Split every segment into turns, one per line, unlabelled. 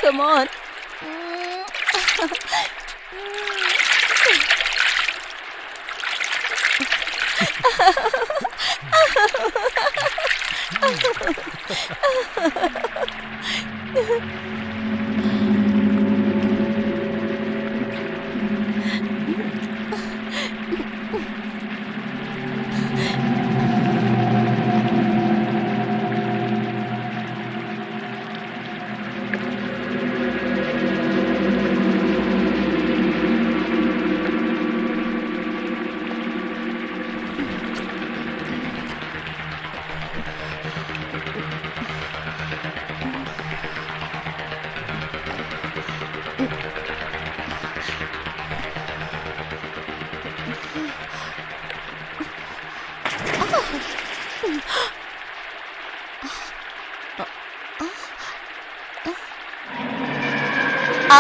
Come on.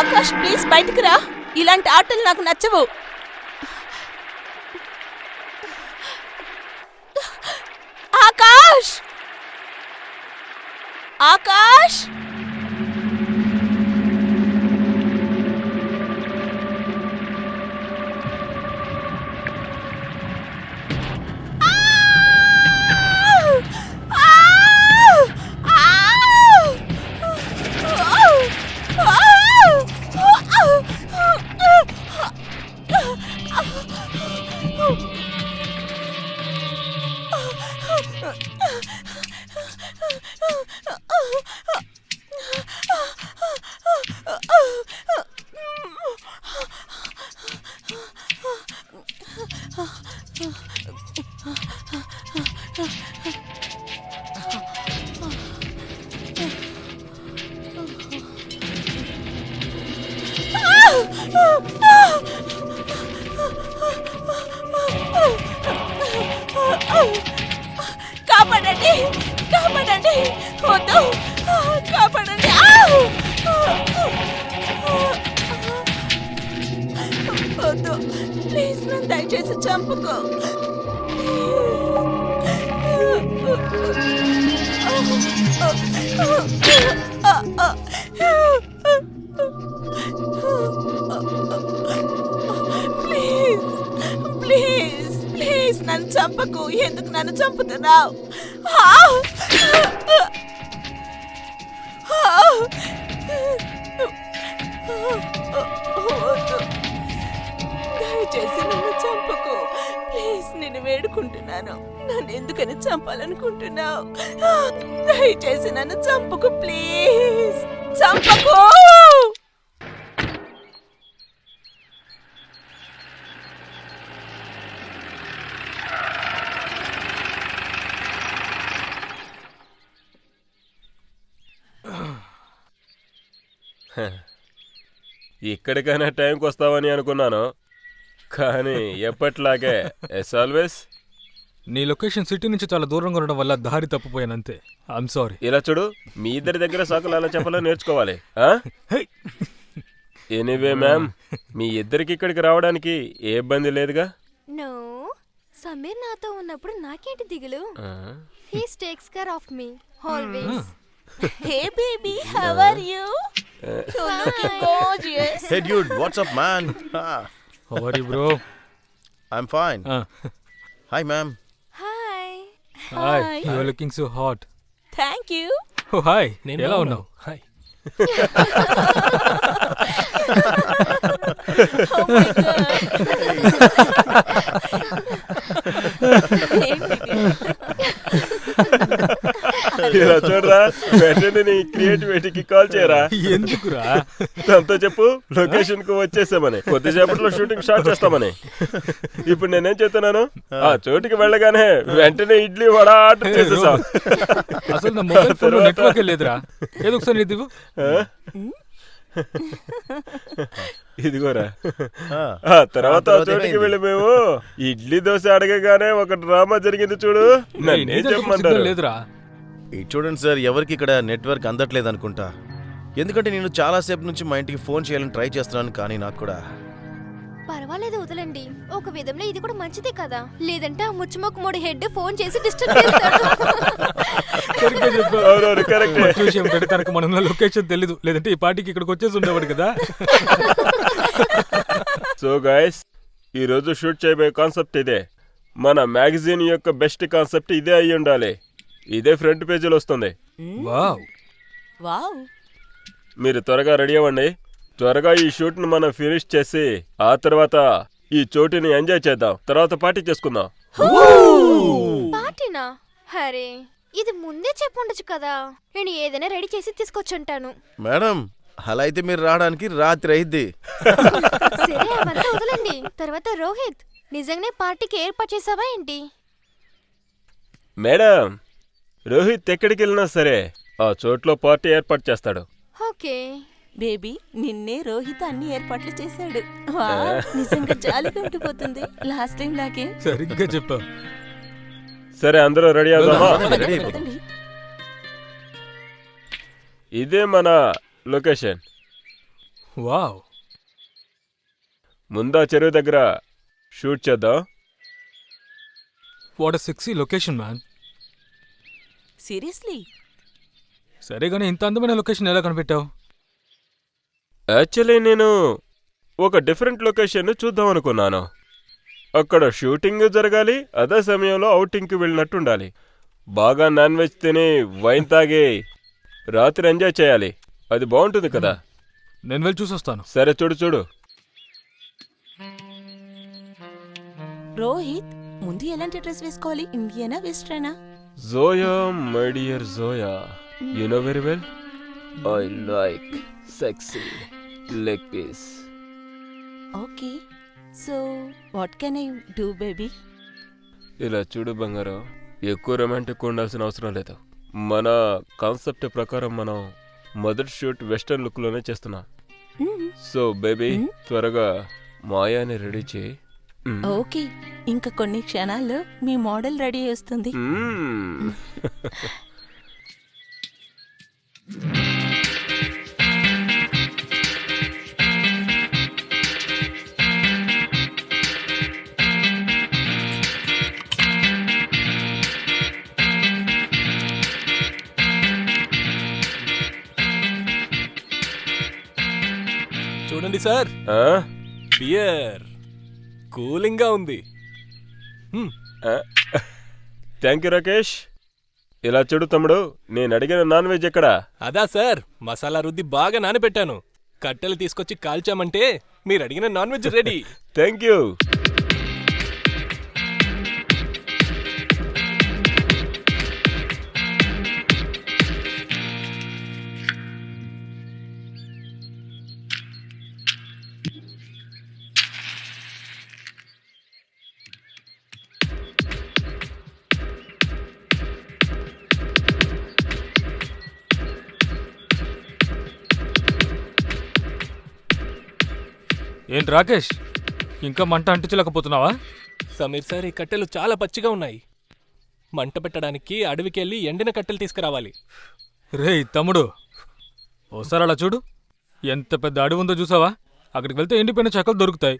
Akash please బయటకు రా. ఇలాంటి ఆటలు నాకు నచ్చవు. ఆకాష్ ఆకాష్ కాపాడండి, కాపాడండి, వద్దు, కాపాడండి. వద్దు ప్లీజ్, నన్ను దయచేసి చంపుకో. ప్లీజ్ ప్లీజ్ ప్లీజ్ నన్ను చంపకు. ఎందుకు నన్ను చంపుతున్నావు? దయచేసి నన్ను చంపకు ప్లీజ్. నేను వేడుకుంటున్నాను. నన్ను ఎందుకని చంపాలనుకుంటున్నావు? దయచేసి నన్ను చంపకు ప్లీజ్. చంపకు.
ఇక్కడికైనా టైంకి వస్తావని అనుకున్నాను, కానీ ఎప్పట్లాగే ఎస్ ఆల్వేస్.
నీ లొకేషన్ సిటీ నుంచి చాలా దూరంగా ఉండడం వల్ల దారి తప్పిపోయానంతే. I'm sorry.
ఇలా చూడు, మీ ఇద్దరి దగ్గర సాకులు అలా చెప్పాలో నేర్చుకోవాలి. ఎనీవే మ్యామ్, మీ ఇద్దరికి ఇక్కడికి రావడానికి ఏ ఇబ్బంది లేదుగా?
నో, సమీర్ నాతో ఉన్నప్పుడు నాకేంటి దిగులు? He takes care of me always.
Hey baby, how are you? You're looking gorgeous.
Hey dude, what's up man?
How are you bro?
I'm fine. Hi ma'am.
Hi.
Hi. You are looking so hot.
Thank you.
Oh hi. Hello now.
Hi.
Oh my god. Hey baby.
ఇలా చూడరా, వెంటనే నీ క్రియేటివిటీకి call చేయరా.
ఎందుకురా?
దాంతో చెప్పు location కు వచ్చేసామని, కొద్దిసేపట్లో షూటింగ్ స్టార్ట్ చేస్తామని. ఇప్పుడు నేనేం చెప్తున్నాను, ఆ చోటుకి వెళ్ళగానే వెంటనే ఇడ్లీ వడ ఆర్డర్ చేసేసాం.
అసలు నా మొబైల్ ఫోన్ నెట్వర్క్ లేదురా. ఏదో ఒకసారి దిగు.
ఇదిగోరా.
ఆ,
ఆ తర్వాత
ఆ తర్వాత
చోటికి
ఏమైంది?
వెళ్ళి మేము ఇడ్లీ దోశ అడగగానే ఒక డ్రామా జరిగింది చూడు. నన్ను ఏం చెప్పమంటారు?
లేదురా.
ఇది చూడండి సార్, ఎవరికి ఇక్కడ నెట్వర్క్ అందట్లేదు అనుకుంటా. ఎందుకంటే నేను చాలాసేపు నుంచి మా ఇంటికి ఫోన్ చేయాలని ట్రై చేస్తున్నాను, కానీ నాకు కూడా
పర్వాలేదు, వదలండి. ఒక విధంలో ఇది కూడా మంచిదే కదా, లేదంటే ఆ ముచ్చుమొక్క మూడు హెడ్ ఫోన్ చేసి డిస్టర్బ్ చేస్తాడు.
సరిగ్గా చెప్పావు.
అవునవును, కరెక్టే.
మంచి విషయం ఏంటంటే తనకు మన లొకేషన్ తెలీదు, లేదంటే ఈ పార్టీకి ఇక్కడికి వచ్చేసి ఉండేవాడు కదా.
సో గైస్, ఈ రోజు షూట్ చేయబోయే కాన్సెప్ట్ ఇదే. మన మ్యాగజైన్ యొక్క బెస్ట్ కాన్సెప్ట్ ఇదే అయి ఉండాలి. ఇదే ఫ్రంట్ పేజీలో వస్తుంది.
వావ్.
వావ్.
మీరు త్వరగా రెడీ అవ్వండి. త్వరగా ఈ షూట్ ను మనం ఫినిష్ చేసి ఆ తర్వాత ఈ చోటుని ఎంజాయ్ చేద్దాం. తర్వాత పార్టీ చేసుకుందాం.
పార్టీనా? హరే, ఇది ముందే చెప్పుండొచ్చు కదా, నేను ఏదైనా రెడీ చేసి తీసుకొచ్చుంటాను.
మేడం, అలా అయితే మీరు రావడానికి రాత్రి అయింది.
సరే, అవంతా వదలండి. తర్వాత రోహిత్, నిజంగానే పార్టీకి ఏర్పాటు చేసావా ఏంటి?
మేడం, రోహిత్ ఎక్కడికి వెళ్ళినా సరే ఆ చోట్లో పార్టీ ఏర్పాటు చేస్తాడు.
ఓకే.
బేబీ, నిన్నే రోహిత్ అన్ని ఏర్పాట్లు చేశాడు. వావ్, నిజంగా జాలిగా ఉండిపోతుంది. లాస్ట్ టైం లాగే.
సరిగ్గా చెప్పావు.
సరే, అందరూ రెడీ అవుదామా?
రెడీ అయిపోతాం.
ఇదే మన లొకేషన్.
వావ్.
ముందా చెరువు దగ్గర షూట్ చేద్దాం.
What a sexy location man.
Seriously?
సరే గానీ ఇంత అందమైన లొకేషన్ ఎలా కనిపెట్టావు?
యాక్చువల్లీ నేను ఒక డిఫరెంట్ లొకేషన్ చూద్దాం అనుకున్నాను. అక్కడ షూటింగ్ జరగాలి, అదే సమయంలో అవుటింగ్కి వెళ్ళినట్టు ఉండాలి. బాగా నాన్ వెజ్ తిని వైన్ తాగి రాత్రి ఎంజాయ్ చేయాలి. అది బాగుంటుంది కదా.
నేను వెళ్ళి చూసొస్తాను.
సరే, చూడు చూడు.
రోహిత్, ముందు ఎలాంటి డ్రెస్ వేసుకోవాలి? ఇండియనా, వెస్ట్రనా?
Zoya, my dear Zoya, you know very well I like sexy leg piece.
Okay, so what can I do baby?
ఇలా చూడు బంగారం, ఎక్కువ రొమాంటిక్ ఉండాల్సిన అవసరం లేదు. మన కాన్సెప్ట్ ప్రకారం మనం మొదటి షూట్ వెస్టర్న్ లుక్లోనే చేస్తున్నాం. సో బేబీ, త్వరగా మాయాని రెడీ చేయి.
ఓకే, ఇంకా కొన్ని క్షణాల్లో మీ మోడల్ రెడీ వస్తుంది.
చూడండి సార్, బియర్ కూలింగ్ గా ఉంది.
Thank you Rakesh. ఇలా చూడు తమ్ముడు, నేను అడిగిన నాన్ వెజ్ ఎక్కడా?
అదా సార్, మసాలా రుద్ది బాగా నానబెట్టాను. కట్టెలు తీసుకొచ్చి కాల్చామంటే మీరు అడిగిన non veg ready.
Thank you.
ఏంటి రాకేష్, ఇంకా మంట అంటించలేకపోతున్నావా?
సమీర్ సార్, ఈ కట్టెలు చాలా పచ్చిగా ఉన్నాయి. మంట పెట్టడానికి అడవికెళ్ళి ఎండిన కట్టెలు తీసుకురావాలి.
రేయ్ తమ్ముడు, ఓసారి అలా చూడు. ఎంత పెద్ద అడవి ఉందో చూసావా? అక్కడికి వెళ్తే ఎండిపోయిన చెక్కలు దొరుకుతాయి.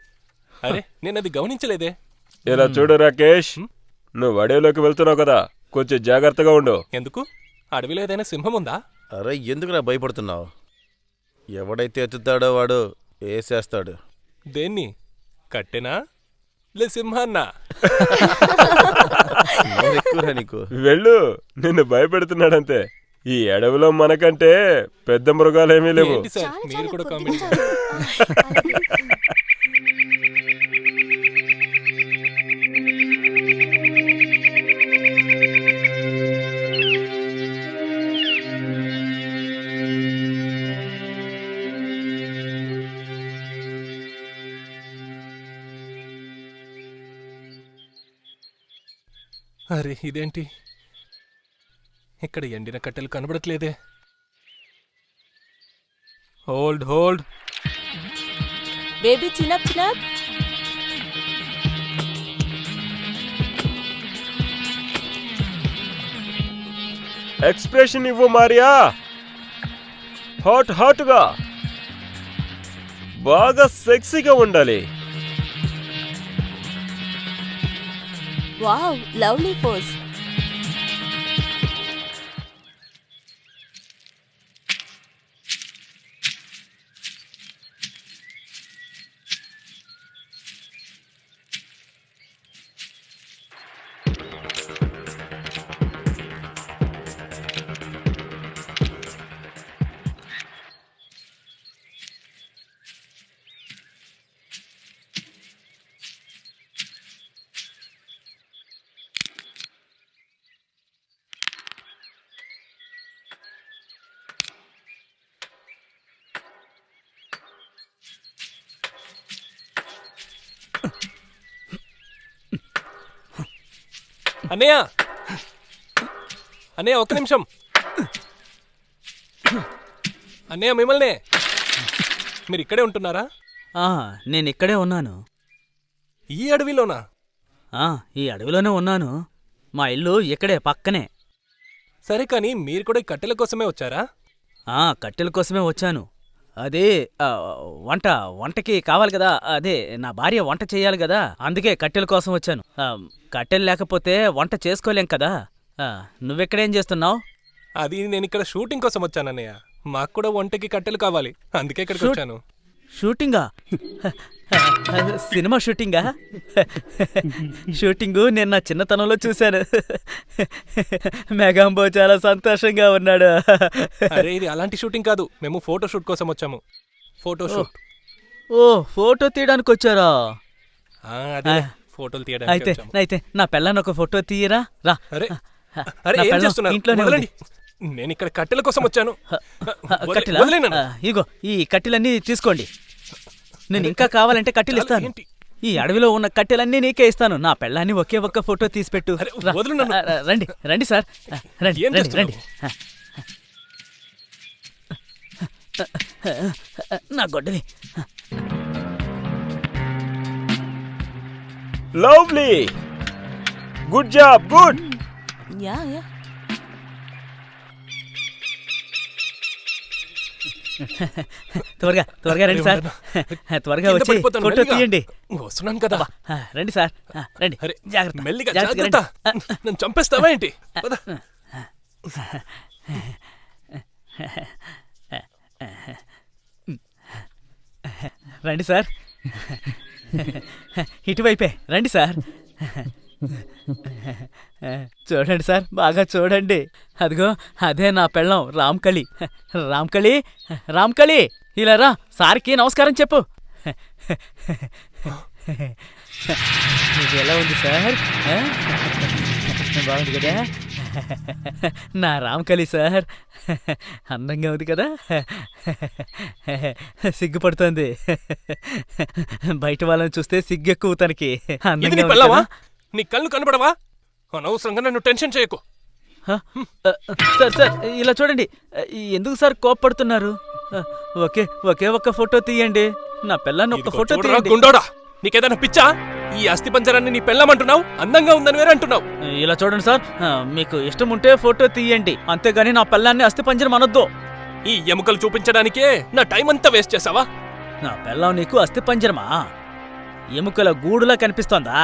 అరే, నేనది గమనించలేదే.
ఇలా చూడు రాకేష్, నువ్వు అడవిలోకి వెళ్తున్నావు కదా, కొంచెం జాగ్రత్తగా ఉండు.
ఎందుకు? అడవిలో ఏదైనా సింహం ఉందా?
అరే, ఎందుకురా భయపడుతున్నావు? ఎవడైతే ఎత్తుతాడో వాడు వేసేస్తాడు.
దేన్ని? కట్టెనా లే సింహాన్నా?
ఎక్కువరా నీకు.
వెళ్ళు, నిన్ను భయపెడుతున్నాడంతే. ఈ అడవిలో మనకంటే పెద్ద మృగాలేమీ లేవు.
ఏంటి సార్,
చాలు,
మీరు
చాలు,
కూడా
కొద్దిగా
కామెంట్.
చాలు. అలాగే.
అరే, ఇదేంటి ఇక్కడ ఎండిన కట్టెలు కనబడట్లేదే?
Hold hold.
Baby chin up chin up.
Expression ఇవ్వు మారియా. హాట్గా బాగా సెక్సీగా ఉండాలి.
Wow, lovely pose.
అన్నయ్య అన్నయ్య, ఒక్క నిమిషం. అన్నయ్య మిమ్మల్నే. మీరు ఇక్కడే ఉంటున్నారా?
నేను ఇక్కడే ఉన్నాను.
ఈ అడవిలోనా?
ఈ అడవిలోనే ఉన్నాను. మా ఇల్లు ఇక్కడే పక్కనే.
సరే, కానీ మీరు కూడా ఈ కట్టెల కోసమే వచ్చారా?
కట్టెల కోసమే వచ్చాను. అదే వంటకి కావాలి కదా. అదే నా భార్య వంట చేయాలి కదా, అందుకే కట్టెల కోసం వచ్చాను. కట్టెలు లేకపోతే వంట చేసుకోలేం కదా. నువ్వెక్కడేం చేస్తున్నావు?
అది నేను ఇక్కడ షూటింగ్ కోసం వచ్చాను అన్నయ్య. మాకు కూడా వంటకి కట్టెలు కావాలి, అందుకే ఇక్కడికి వచ్చాను.
షూటింగా? సినిమా షూటింగా? షూటింగు నేను నా చిన్నతనంలో చూశాను. మెగాంబో చాలా సంతోషంగా ఉన్నాడు.
అరే, ఇది అలాంటి షూటింగ్ కాదు, మేము ఫోటో షూట్ కోసం వచ్చాము. Photo shoot.
ఓ, ఫోటో తీయడానికి వచ్చారా?
అదే, ఫోటోలు తీయడానికి వచ్చాము.
అయితే నా పెళ్ళాన్ని ఒక ఫోటో తీయరా? రా.
అరే అరే, ఏం చేస్తున్నారు?
ఇంట్లోనే
వదలండి. నేను ఇక్కడ కట్టెల కోసం వచ్చాను.
కట్టెలా?
వదిలేయ్ నన్ను.
ఇగో ఈ కట్టెలన్నీ తీసుకోండి. నేను ఇంకా కావాలంటే కట్టెలు ఇస్తాను.
ఏంటి?
ఈ అడవిలో ఉన్న కట్టెలన్నీ నీకే ఇస్తాను. నా పెళ్ళాన్ని ఒకే ఒక్క ఫోటో తీసి పెట్టు.
అరే, వదలు నన్ను.
రండి రండి సార్, రండి
ఏం
రండి రండి. నా గొడ్డలి.
Lovely, good job, good.
Yeah yeah.
త్వరగా త్వరగా రండి సార్. త్వరగా
కింద
వచ్చి
పడిపోతాను,
ఫోటో
మెల్లిగా.
తీయండి.
వస్తున్నాను కదా.
రండి సార్, రండి.
అరే,
జాగ్రత్త,
మెల్లిగా,
జాగ్రత్తగా
జాగ్రత్త.
రండి.
నన్ను చంపేస్తావా ఏంటి? పద.
రండి సార్, ఇటువైపే రండి సార్. చూడండి సార్, బాగా చూడండి. అదిగో అదే నా పెళ్ళం రామ్కళి. రామ్కళి, రామ్కళి, ఇలా రా, సార్కి నమస్కారం చెప్పు. ఇది ఎలా ఉంది సార్? బాగుంది కదా? నా రామ్కళి సార్, అందంగా ఉంది కదా? సిగ్గుపడుతోంది. బయట వాళ్ళని చూస్తే సిగ్గెక్కువ తనకి.
ఇది
అందంగా
నీ
ఉంది
పెళ్ళావా?
కదా?
నీ కళ్ళు కనబడవా? అనవసరంగా నన్ను టెన్షన్ చేయకు.
సార్ సార్, ఇలా చూడండి. ఎందుకు సార్ కోప్పడుతున్నారు? ఒకే ఒక్క ఫోటో తీయండి. నా పిల్లని ఒక్క
ఇదిగో
ఫోటో
చూడరా
తీయండి.
గుండోడా, నీకేదైనా పిచ్చా? ఈ అస్థి పంజరాన్ని నీ పెళ్ళమంటున్నావు, అందంగా ఉందని వేరే అంటున్నావు.
ఇలా చూడండి సార్, మీకు ఇష్టం ఉంటే ఫోటో తీయండి, అంతేగాని నా పిల్లాన్ని అస్థిపంజరం అనొద్దు.
ఈ ఎముకలు చూపించడానికే నా టైం అంతా వేస్ట్ చేసావా?
నా పిల్లం నీకు అస్థిపంజరమా? ఎముకల గూడులా కనిపిస్తోందా?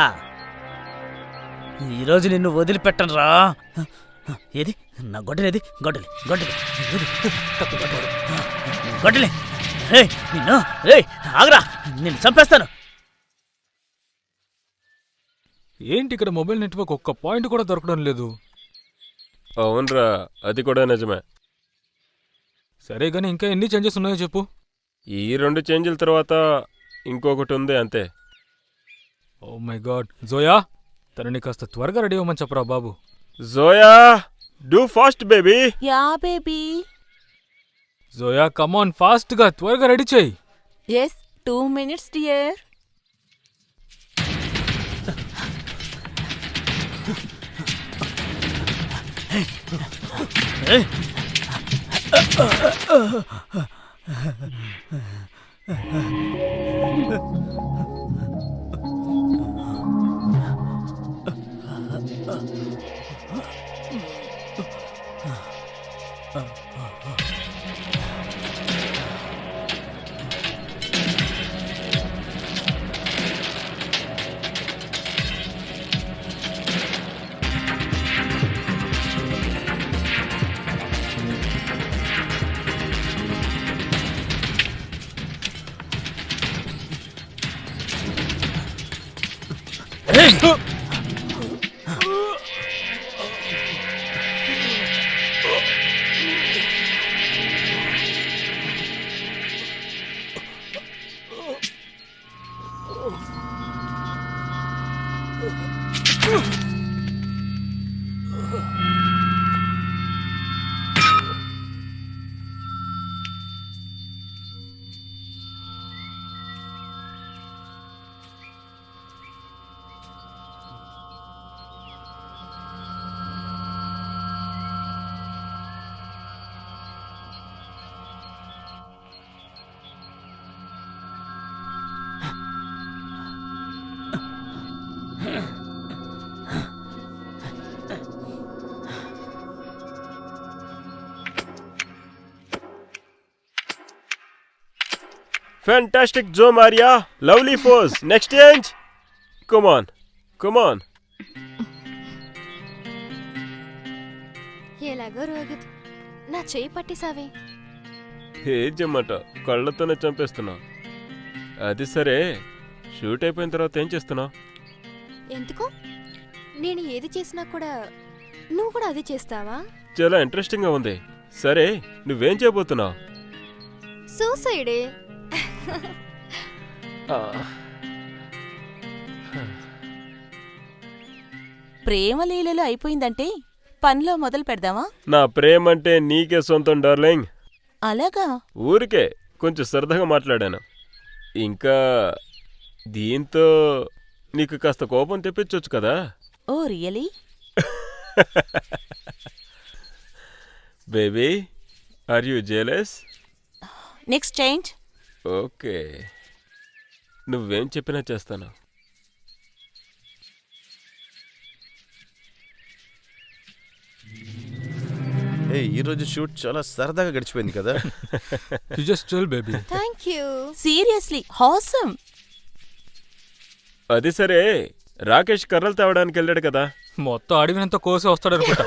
ఈరోజు నిన్ను వదిలిపెట్టను రా. ఏది నా గొడ్డలేది? గొడ్డలి గొడ్డలి గొడ్డలి. నిన్ను ఆగరా, నిన్ను చంపేస్తాను.
ఏంటి ఇక్కడ మొబైల్ నెట్వర్క్ ఒక్క పాయింట్ కూడా దొరకడం లేదు.
అవునరా, అది కూడా నిజమే.
సరే కానీ ఇంకా ఎన్ని చేంజెస్ ఉన్నాయో చెప్పు.
ఈ 2 చేంజ్ల తర్వాత ఇంకొకటి ఉంది, అంతే.
ఓ మై గాడ్. జోయా, తనని కాస్త త్వరగా రెడీ అవ్వమని చెప్పరా బాబు.
Zoya, do fast baby.
Ya baby.
Zoya, come on, fast గా త్వరగా రెడీ చేయి.
Yes, 2 minutes dear.
Fantastic, Joe Maria. Lovely pose. Next change. Come on. Come on.
ఎలాగో రోహిత్ నా చేయి పట్టేసావే.
ఏం చెమ్మట కళ్ళతోనే చంపేస్తున్నావు. అది సరే, షూట్ అయిపోయిన తర్వాత ఏం చేస్తున్నావు?
ఎందుకు? నేను ఏది చేసినా కూడా నువ్వు కూడా అదే చేస్తావా?
చాలా ఇంట్రెస్టింగ్గా ఉంది. సరే, నువ్వేం చేయబోతున్నావు?
సూసైడే.
ప్రేమ లీలలు అయిపోయిందంటే పనిలో మొదలు పెడదామా?
నా ప్రేమంటే నీకే సొంతం డార్లింగ్.
అలాగా?
ఊరికే కొంచెం సరదాగా మాట్లాడాను. ఇంకా దీంతో నీకు కాస్త కోపం తెప్పించొచ్చు కదా.
Oh really?
Baby, are you jealous?
Next change.
Okay, నువ్వేం చెప్పినా చేస్తాను.
ఈ రోజు షూట్ చాలా సరదాగా గడిచిపోయింది కదా.
You just chill baby.
Thank you.
Seriously awesome.
అది సరే, రాకేష్ కర్రలు తేవడానికి వెళ్ళాడు కదా.
మొత్తం అడవినంత కోసి వస్తాడనుకుంటా.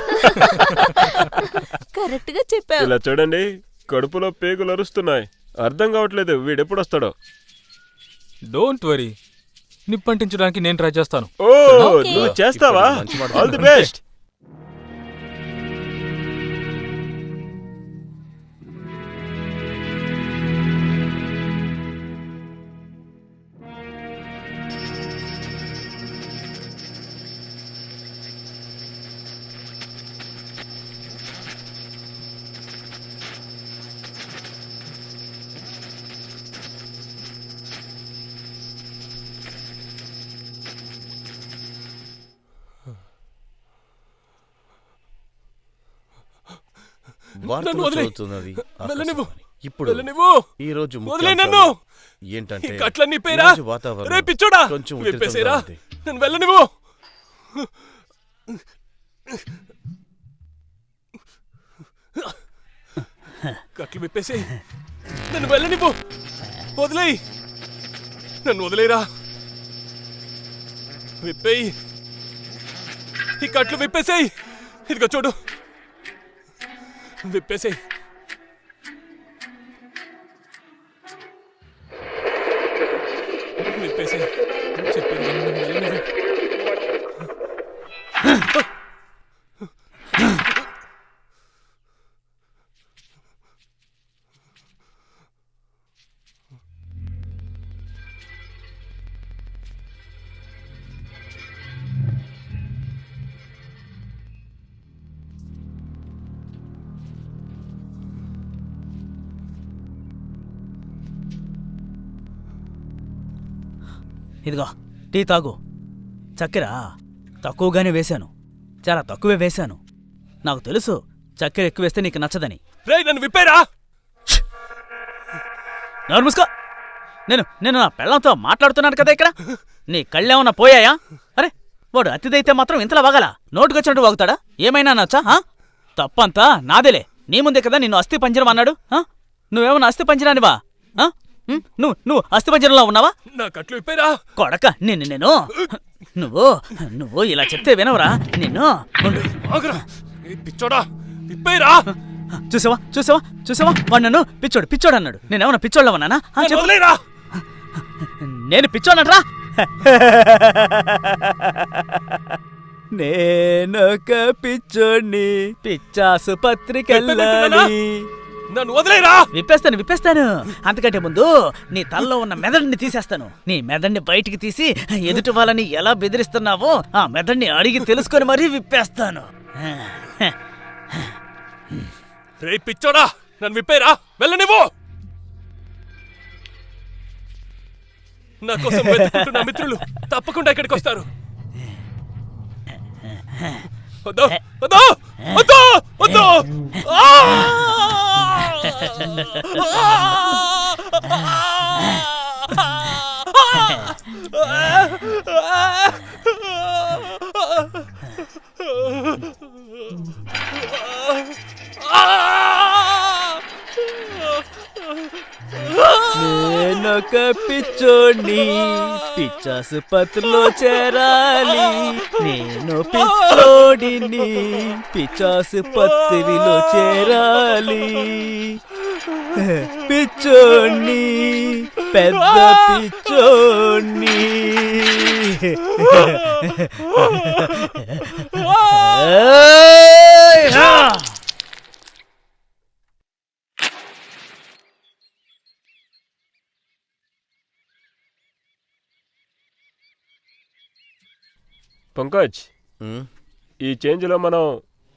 కరెక్ట్ గా చెప్పావు.
ఇలా చూడండి, కడుపులో పేగులు అరుస్తున్నాయి. అర్థం కావట్లేదు వీడెప్పుడు వస్తాడో.
డోంట్ వరీ, నిప్పంటించడానికి నేను ట్రై చేస్తాను.
ఓ,
Okay.
నువ్వు చేస్తావా?
ఇప్పుడు మంచి మాట
ఆల్ ది బెస్ట్.
వార్తలు చదువుతున్నది
వెళ్ళనివ్వు.
ఆకాశవాణి. ఇప్పుడు
వెళ్ళనివ్వు.
ఈ రోజు
వదిలేయ్ నన్ను.
ఏంటంటే
ఈ కట్లన్నీ పేరా?
ఈ రోజు వాతావరణం
రే పిచ్చోడా,
కొంచెం ఉధృతంగా
విప్పేసేరా.
ఉంది.
నన్ను వెళ్ళనివ్వు. కట్లు విప్పేసేయ్. నన్ను వెళ్ళనివ్వు. వదిలేయ్. నన్ను వదిలేరా. విప్పేయ్. ఈ కట్లు విప్పేసేయ్. ఇదిగో చూడు, విప్పేసేయ్. విప్పేసేయ్. చెప్పేది విను, నన్ను వెళ్ళనివ్వు.
ఇదిగో టీ తాగు. చక్కెర తక్కువగానే వేశాను, చాలా తక్కువే వేశాను. నాకు తెలుసు చక్కెర ఎక్కువ వేస్తే నీకు నచ్చదని.
రేయ్, నన్ను విప్పేరా.
నోరు మూసుకో. నేను నా పెళ్ళంతో మాట్లాడుతున్నాను కదా ఇక్కడ. నీ కళ్ళేమన్నా పోయాయా? అరే వాడు అతిదైతే మాత్రం ఇంతలా వాగలా? నోటుకొచ్చినట్టు వాగుతాడా? ఏమైనా నచ్చా? తప్పంతా నాదేలే. నీ ముందే కదా నిన్ను అస్థి పంజరం అన్నాడు. నువ్వేమన్నా అస్థి పంజరానివా? నువ్వు అస్థి పంజరంలో ఉన్నావా?
నా కట్లు ఇప్పేరా
కొడక నేను నువ్వు ఇలా చెప్తే వినవరా నిన్ను? ఉండు.
ఆగురా ఏ పిచ్చోడా ఇప్పేరా
చూసావా వాడు నన్ను పిచ్చోడు అన్నాడు. నేనేమన్నా పిచ్చోళ్ళవన్నానా?
వదిలేరా
నేను పిచ్చోనట్రా? నేనొక పిచ్చోడ్ని, పిచ్చాసు పత్రికెళ్ళాలి.
నన్ను వదిలేరా
విప్పేస్తాను. అంతకంటే ముందు నీ తలలో ఉన్న మెదడుని తీసేస్తాను. నీ మెదడుని బయటికి తీసి ఎదుటి వాళ్ళని ఎలా బెదిరిస్తున్నావో ఆ మెదడుని అడిగి తెలుసుకొని మరీ విప్పేస్తాను.
రే పిచ్చోడా నన్ను విప్పేరా వెళ్ళనివ్వు. నా కోసం వెతుకుంటున్న మిత్రులు తప్పకుండా ఇక్కడికి వస్తారు. వద్దు వద్దు వద్దు వద్దు.
నేనొక పిచ్చోడ్ని, పిచ్చాసుపత్రిలో చేరాలి. నేను పిచ్చోడిని, పిచ్చాసుపత్రిలో చేరాలి. పిచ్చోడ్ని, పెద్ద పిచ్చోడ్ని.
పంకజ్, ఈ చేంజ్లో మనం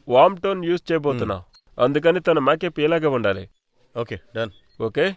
వామ్ టోన్ యూజ్ చేయబోతున్నాం. అందుకని తన మేకప్ ఇలాగే ఉండాలి.
Okay done.
Okay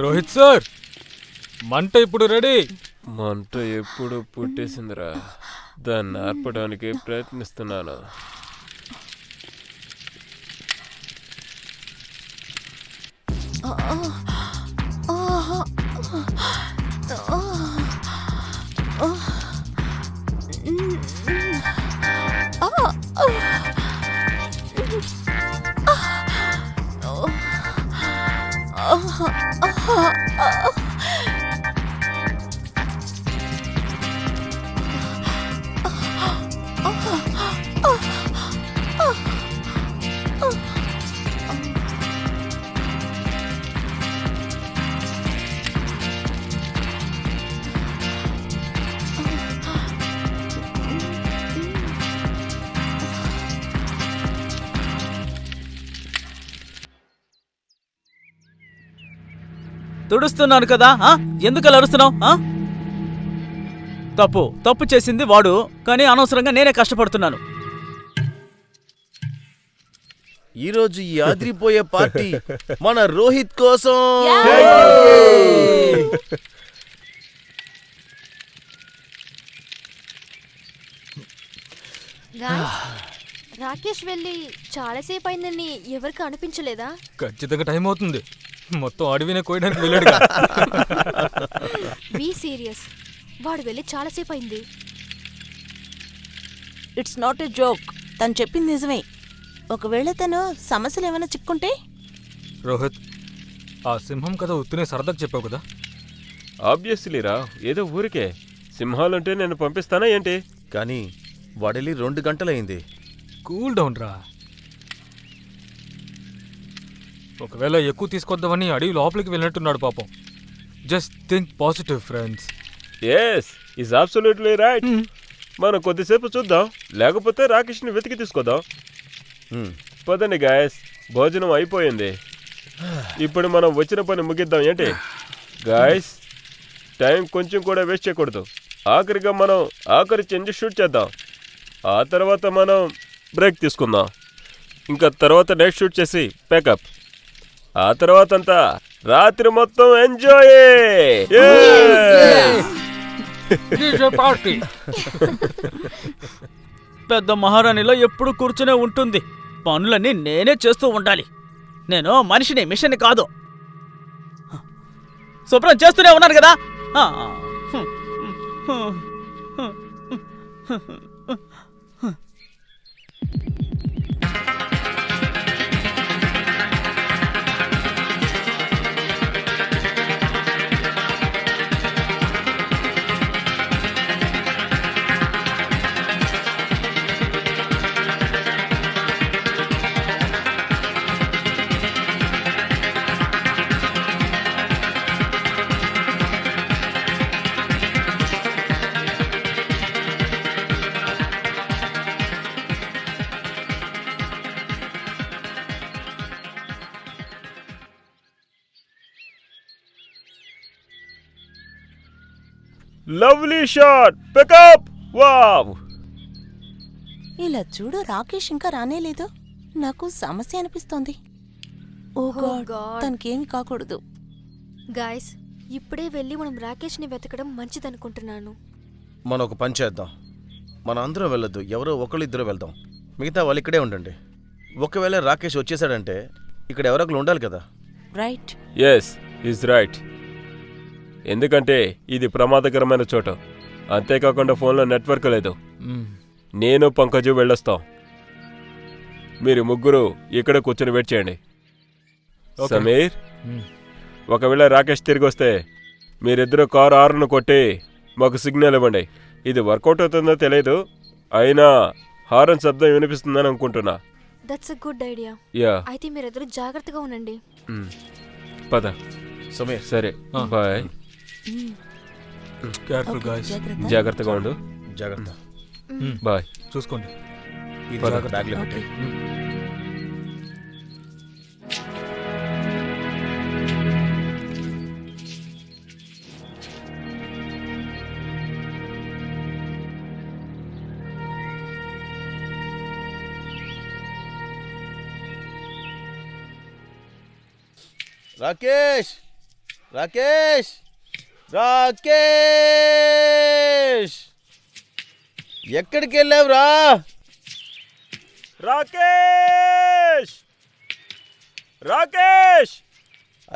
Rohit sir, మంట ఇప్పుడు రెడీ.
మంట ఎప్పుడు పుట్టేసిందిరా, దాన్ని ఆర్పడానికి ప్రయత్నిస్తున్నాను.
తుడుస్తున్నాను కదా, ఎందుకు అలా అరుస్తున్నావు? తప్పు చేసింది వాడు, కానీ అనవసరంగా నేనే కష్టపడుతున్నాను.
ఈరోజు ఈ ఆదిరిపోయే పార్టీ మన రోహిత్ కోసం.
రాకేష్ వెళ్ళి చాలాసేపు అయిందని ఎవరికి అనిపించలేదా?
ఖచ్చితంగా టైం అవుతుంది. మొత్తం అడవినే కోయడానికి వెళ్ళాడుగా.
బీ సీరియస్, వాడు వెళ్ళి చాలాసేపు అయింది.
It's not a joke. తను చెప్పింది నిజమే. ఒకవేళ తను సమస్యలు ఏమైనా చిక్కుంటే?
రోహిత్, ఆ సింహం కథ ఉత్తునే సరదాగా చెప్పావు కదా.
ఆబ్వియస్లీ రా, ఏదో ఊరికే. సింహాలుంటే నేను పంపిస్తానా ఏంటి?
కానీ వాడెళ్ళి 2 గంటలయింది.
కూల్ డౌన్ రా. ఒకవేళ ఎక్కువ తీసుకొద్దామని అడవి లోపలికి వెళ్ళినట్టున్నాడు పాపం. Just think positive friends.
Yes, is absolutely right. మనం కొద్దిసేపు చూద్దాం, లేకపోతే రాకేష్ని వెతికి తీసుకొద్దాం. పదండి గాయస్, భోజనం అయిపోయింది. ఇప్పుడు మనం వచ్చిన పని ముగిద్దాం ఏంటి? గాయస్, టైం కొంచెం కూడా వేస్ట్ చేయకూడదు. ఆఖరిగా మనం ఆఖరి చెంజ్ షూట్ చేద్దాం. ఆ తర్వాత మనం బ్రేక్ తీసుకుందాం. ఇంకా తర్వాత నెక్స్ట్ షూట్ చేసి ప్యాకప్. ఆ తర్వాత అంతా రాత్రి మొత్తం ఎంజాయ్.
పార్టీ.
పెద్ద మహారాణిలో ఎప్పుడు కూర్చునే ఉంటుంది. పనులన్నీ నేనే చేస్తూ ఉండాలి. నేను మనిషిని, మిషన్ని కాదు. శుభ్రం చేస్తూనే ఉన్నాను కదా.
Lovely shot, pickup. వావ్!
ఇలా చూడు, రాకేష్ ఇంకా రానేలేదు. నాకు సమస్య అనిపిస్తోంది. ఓ గాడ్, తనకేమి కాకూడదు.
గాయస్, ఇప్పుడే వెళ్ళి మనం రాకేష్ని వెతకడం మంచిదనుకుంటున్నాను.
మనం ఒక పని చేద్దాం. మనం అందరం వెళ్ళొద్దు, ఎవరో ఒకళ్ళిద్దరూ వెళ్దాం. మిగతా వాళ్ళు ఇక్కడే ఉండండి. ఒకవేళ రాకేష్ వచ్చేసాడంటే ఇక్కడ ఎవరొకరు ఉండాలి కదా.
రైట్.
Yes, is right. ఎందుకంటే ఇది ప్రమాదకరమైన చోటు. అంతేకాకుండా ఫోన్లో నెట్వర్క్ లేదు. నేను పంకజు వెళ్ళొస్తాం. మీరు ముగ్గురు ఇక్కడ కూర్చొని వెయిట్ చేయండి. సమీర్, ఒకవేళ రాకేష్ తిరిగి వస్తే మీరిద్దరు కారు హార్న్ కొట్టి మాకు సిగ్నల్ ఇవ్వండి. ఇది వర్కౌట్ అవుతుందో తెలియదు, అయినా హారన్ శబ్దం వినిపిస్తుందని అనుకుంటున్నా.
That's a good idea.
Yeah,
అయితే మీరిద్దరు జాగ్రత్తగా ఉండండి.
పద
సమీర్.
సరే, బాయ్.
Careful guys.
జాగ్రత్తగా ఉండు.
జాగ్రత్త.
బాయ్.
చూసుకోండి.
ఇది బ్యాగ్లో పెట్టే. రాకేష్, రాకేష్, రాకేష్, ఎక్కడికి వెళ్ళావురా?
రాకేష్, రాకేష్,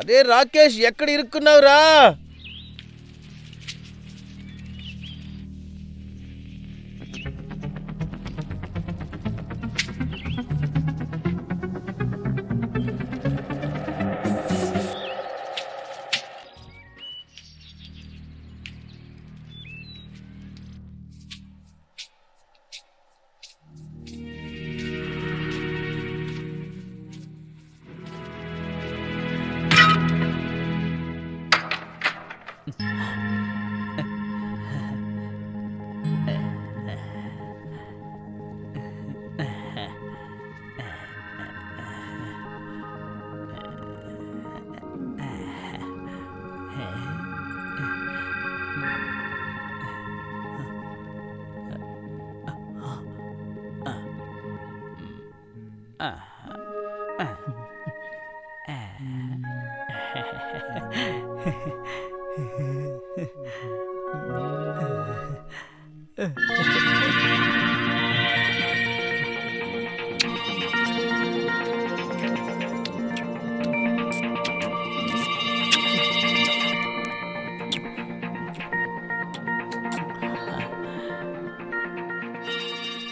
అదే రాకేష్, ఎక్కడ ఇరుక్కున్నావురా?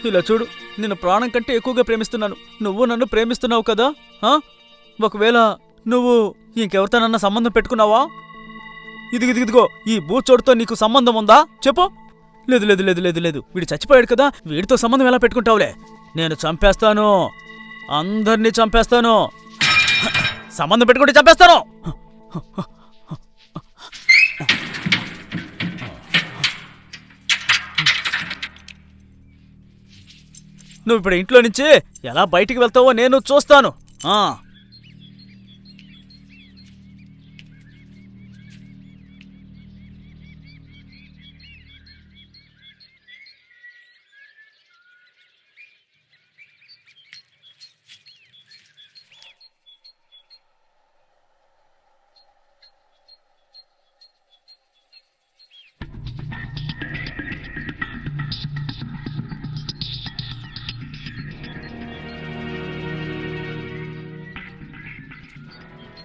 ఇలా చూడు, నేను ప్రాణం కంటే ఎక్కువగా ప్రేమిస్తున్నాను. నువ్వు నన్ను ప్రేమిస్తున్నావు కదా? ఒకవేళ నువ్వు ఇంకెవరితోనన్నా సంబంధం పెట్టుకున్నావా? ఇదిగో ఈ బూచోడుతో నీకు సంబంధం ఉందా చెప్పు. లేదు లేదు లేదు లేదు లేదు వీడు చచ్చిపోయాడు కదా, వీడితో సంబంధం ఎలా పెట్టుకుంటావులే? నేను చంపేస్తాను, అందరినీ చంపేస్తాను, సంబంధం పెట్టుకుంటే చంపేస్తాను. నువ్వు ఇప్పుడు ఇంట్లో నుంచి ఎలా బయటికి వెళ్తావో నేను చూస్తాను.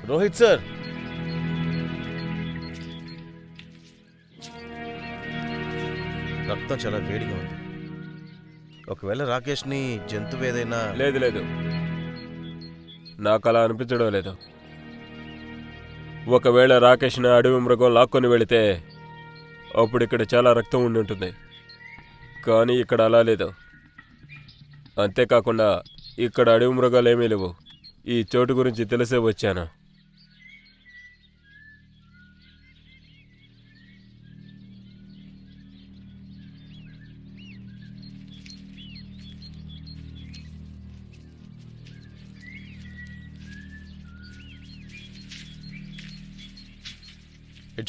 రోహిత్ సార్, రక్తం చాలా వేడిగా ఉంది. ఒకవేళ రాకేష్ని జంతువు ఏదైనా...
లేదు లేదు, నాకు అలా అనిపించడం లేదు. ఒకవేళ రాకేష్ని అడవి మృగం లాక్కొని వెళితే అప్పుడు ఇక్కడ చాలా రక్తం ఉండి ఉంటుంది. కానీ ఇక్కడ అలా లేదు. అంతేకాకుండా ఇక్కడ అడవి మృగాలు ఏమీ లేవు. ఈ చోటు గురించి తెలిసే వచ్చాను.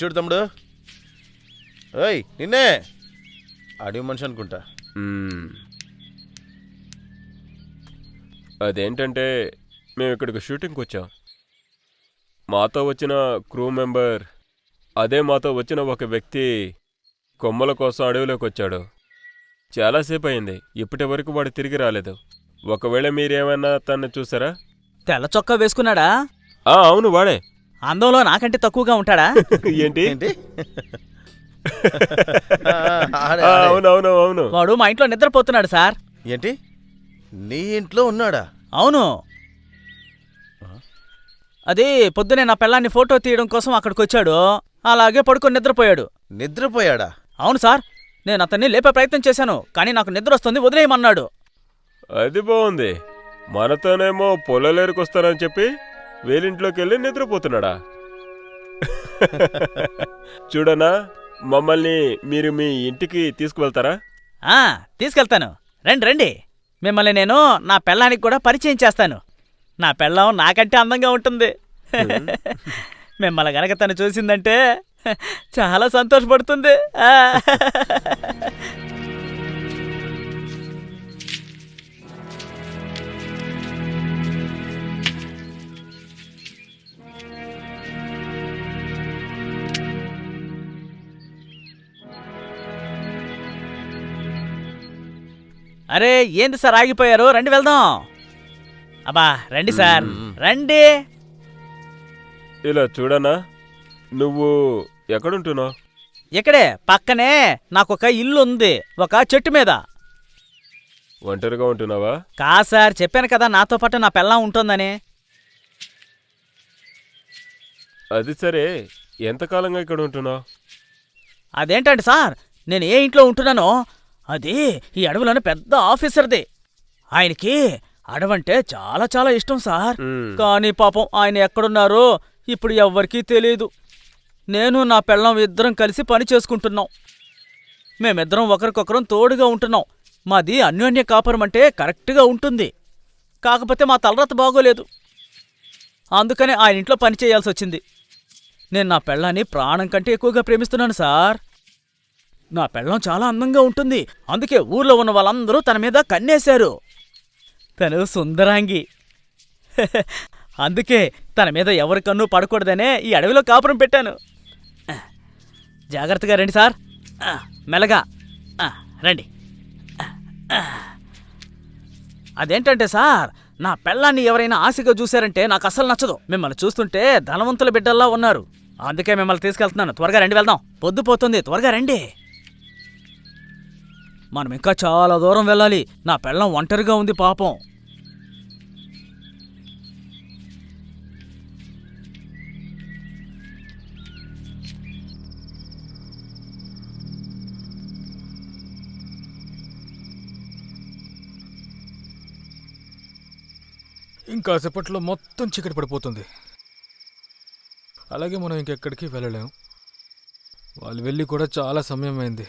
చూడు తమ్ముడు, ఓయ్ నిన్నే, అడవి మనిషి అనుకుంటా.
అదేంటంటే మేము ఇక్కడికి షూటింగ్కి వచ్చాం. మాతో వచ్చిన క్రూ మెంబర్, అదే మాతో వచ్చిన ఒక వ్యక్తి కొమ్మల కోసం అడవిలోకి వచ్చాడు. చాలాసేపు అయింది, ఇప్పటి వరకు వాడు తిరిగి రాలేదు. ఒకవేళ మీరేమన్నా తను చూసారా?
తెల్ల చొక్కా వేసుకున్నాడా?
అవును వాడే.
అందంలో నాకంటే తక్కువగా ఉంటాడా?
ఏంటి?
ఏంటి?
అవునవును అవును,
వాడు మా ఇంట్లో నిద్రపోతున్నాడు సార్.
ఏంటి, నీ ఇంట్లో ఉన్నాడా?
అవును. అది పొద్దునే నా పిల్లాన్ని ఫోటో తీయడం కోసం అక్కడికి వచ్చాడు, అలాగే పడుకొని నిద్రపోయాడు.
నిద్రపోయాడా?
అవును సార్, నేను అతన్ని లేపే ప్రయత్నం చేశాను, కానీ నాకు నిద్ర వస్తుంది, వదిలేయమన్నాడు.
అది బాగుంది. మనతోనేమో పొలలేరుకొస్తానని చెప్పి వేలింట్లోకి వెళ్ళి నిద్రపోతున్నాడా? చూడనా, మమ్మల్ని మీరు మీ ఇంటికి తీసుకువెళ్తారా?
తీసుకెళ్తాను, రండి రండి. మిమ్మల్ని నేను నా పెళ్ళానికి కూడా పరిచయం చేస్తాను. నా పెళ్ళాం నాకంటే అందంగా ఉంటుంది. మిమ్మల్ని గనక తను చూసిందంటే చాలా సంతోషపడుతుంది. అరే ఏంది సార్ ఆగిపోయారు? రండి వెళ్దాం. అబ్బా రండి సార్, రండి.
ఇలా చూడనా, నువ్వు ఎక్కడుంటున్నావు?
ఇక్కడే పక్కనే నాకొక ఇల్లు ఉంది, ఒక చెట్టు మీద.
ఒంటరిగా ఉంటున్నావా?
కా సార్, చెప్పాను కదా నాతో పాటు నా పెళ్ళాం ఉంటుందని.
అది సరే, ఎంతకాలంగా ఇక్కడ ఉంటున్నావు?
అదేంటండి సార్, నేను ఏ ఇంట్లో ఉంటున్నానో అది ఈ అడవిలోని పెద్ద ఆఫీసర్ది. ఆయనకి అడవంటే చాలా చాలా ఇష్టం సార్. కానీ పాపం ఆయన ఎక్కడున్నారో ఇప్పుడు ఎవ్వరికీ తెలియదు. నేను నా పెళ్ళం ఇద్దరం కలిసి పని చేసుకుంటున్నాం. మేమిద్దరం ఒకరికొకరం తోడుగా ఉంటున్నాం. మాది అన్యోన్య కాపురం అంటే కరెక్ట్గా ఉంటుంది. కాకపోతే మా తలరాత బాగోలేదు, అందుకనే ఆయన ఇంట్లో పని చేయాల్సి వచ్చింది. నేను నా పెళ్ళాన్ని ప్రాణం కంటే ఎక్కువగా ప్రేమిస్తున్నాను సార్. నా పెళ్ళం చాలా అందంగా ఉంటుంది, అందుకే ఊర్లో ఉన్న వాళ్ళందరూ తన మీద కన్నేశారు. తను సుందరాంగి. అందుకే తన మీద ఎవరి కన్ను పడకూడదనే ఈ అడవిలో కాపురం పెట్టాను. జాగ్రత్తగా రండి సార్, మెల్లగా రండి. అదేంటంటే సార్, నా పెళ్ళాన్ని ఎవరైనా ఆశగా చూశారంటే నాకు అస్సలు నచ్చదు. మిమ్మల్ని చూస్తుంటే ధనవంతుల బిడ్డల్లా ఉన్నారు, అందుకే మిమ్మల్ని తీసుకెళ్తున్నాను. త్వరగా రండి, వెళ్దాం. పొద్దుపోతుంది, త్వరగా రండి. మనం ఇంకా చాలా దూరం వెళ్ళాలి. నా పెళ్ళం ఒంటరిగా ఉంది పాపం.
ఇంకాసేపట్లో మొత్తం చీకటి పడిపోతుంది. అలాగే మనం ఇంకెక్కడికి వెళ్ళలేం. వాళ్ళు వెళ్ళి కూడా చాలా సమయం అయింది.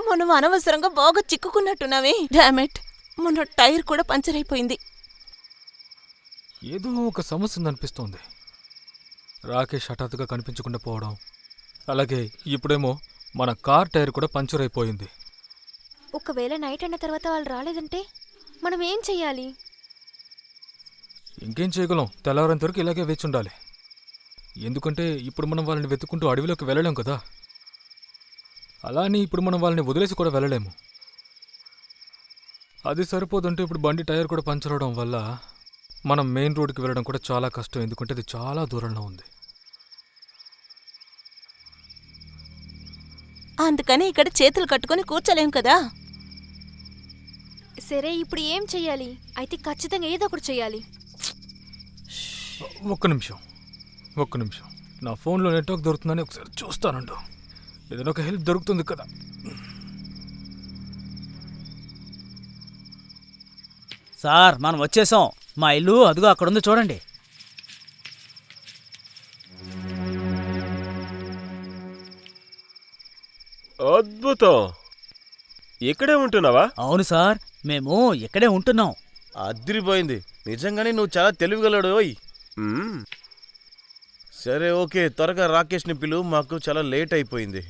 మనం అనవసరంగా బాగా చిక్కుకున్నట్టున్నావే. డామెట్, మొన్న టైర్ కూడా పంచర్ అయిపోయింది.
ఏదో ఒక సమస్య ఉందనిపిస్తోంది. రాకేష్ హఠాత్తుగా కనిపించకుండా పోవడం, అలాగే ఇప్పుడేమో మన కార్ టైర్ కూడా పంచర్ అయిపోయింది.
ఒకవేళ నైట్ అయిన తర్వాత వాళ్ళు రాలేదంటే మనం ఏం చెయ్యాలి?
ఇంకేం చేయగలం? తెల్లవారేంత వరకు ఇలాగే వేచి ఉండాలి. ఎందుకంటే ఇప్పుడు మనం వాళ్ళని వెతుక్కుంటూ అడవిలోకి వెళ్ళలేం కదా. అలా అని ఇప్పుడు మనం వాళ్ళని వదిలేసి కూడా వెళ్ళలేము. అది సరిపోదంటే ఇప్పుడు బండి టైర్ కూడా పంచర్ అవడం వల్ల మనం మెయిన్ రోడ్కి వెళ్ళడం కూడా చాలా కష్టం. ఎందుకంటే అది చాలా దూరంలో ఉంది.
అందుకని ఇక్కడ చేతులు కట్టుకొని కూర్చోలేం కదా.
సరే, ఇప్పుడు ఏం చెయ్యాలి? అయితే ఖచ్చితంగా ఏదో ఒకటి చెయ్యాలి.
ఒక్క నిమిషం. నా ఫోన్లో నెట్వర్క్ దొరుకుతుందని ఒకసారి చూస్తానండు. ఏదైనా ఒక హెల్ప్ దొరుకుతుంది కదా.
సార్, మనం వచ్చేసాం. మా ఇల్లు అదిగో అక్కడుంది చూడండి.
అద్భుతం. ఇక్కడే ఉంటున్నావా?
అవును సార్, మేము ఇక్కడే ఉంటున్నాం.
అదిరిపోయింది. నిజంగానే నువ్వు చాలా తెలివిగలడు. ఓయ్
మ్మ్.
సరే, ఓకే, త్వరగా రాకేష్ని పిలువు, మాకు చాలా లేట్ అయిపోయింది.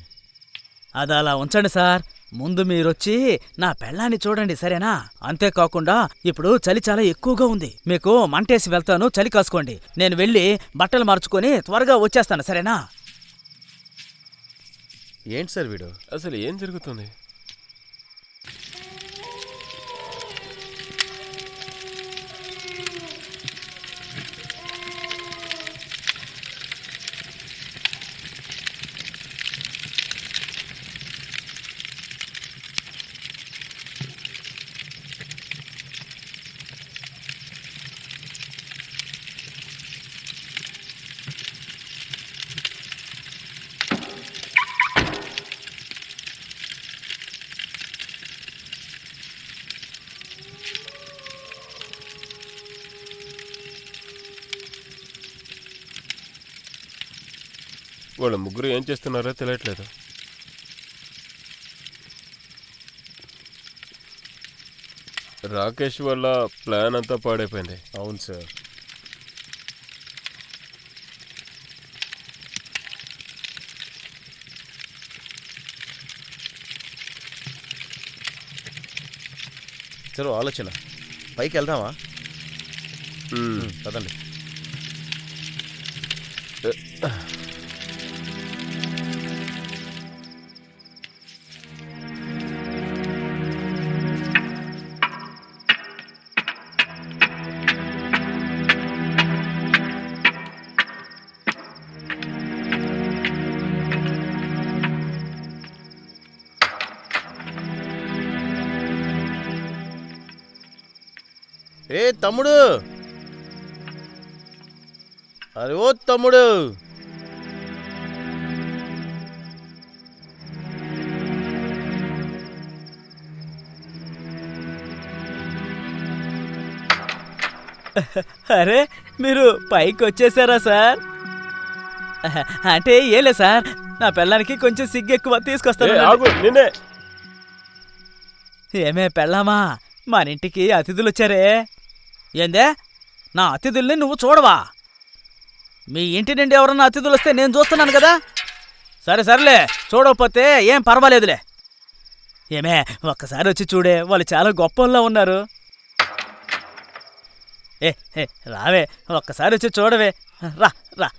అది అలా ఉంచండి సార్. ముందు మీరొచ్చి నా పెళ్ళాన్ని చూడండి, సరేనా? అంతేకాకుండా ఇప్పుడు చలి చాలా ఎక్కువగా ఉంది. మీకు మంటేసి వెళ్తాను, చలి కాసుకోండి. నేను వెళ్ళి బట్టలు మార్చుకొని త్వరగా వచ్చేస్తాను, సరేనా?
ఏంటి సార్ వీడు?
అసలు ఏం జరుగుతుంది? వాళ్ళ ముగ్గురు ఏం చేస్తున్నారో తెలియట్లేదు. రాకేష్ వల్ల ప్లాన్ అంతా పాడైపోయింది.
అవును సార్. చలో, ఆలోచన. పైకి వెళ్దామా? పదండి. ఏ తమ్ముడు, అరే ఓ తమ్ముడు,
అరే, మీరు పైకి వచ్చేసారా సార్? అంటే ఏలే సార్, నా పెళ్ళానికి కొంచెం సిగ్గు ఎక్కువ, తీసుకొస్తాను.
నిన్నే.
ఏమే పెళ్ళామా, మన ఇంటికి అతిథులు వచ్చారే. ఏందే, నా అతిథుల్ని నువ్వు చూడవా? మీ ఇంటి నుండి ఎవరన్నా అతిథులు వస్తే నేను చూస్తున్నాను కదా. సరే సర్లే, చూడకపోతే ఏం పర్వాలేదులే. ఏమే, ఒక్కసారి వచ్చి చూడే, వాళ్ళు చాలా గొప్పల్లో ఉన్నారు. ఏ రావే, ఒక్కసారి వచ్చి చూడవే. రా రా.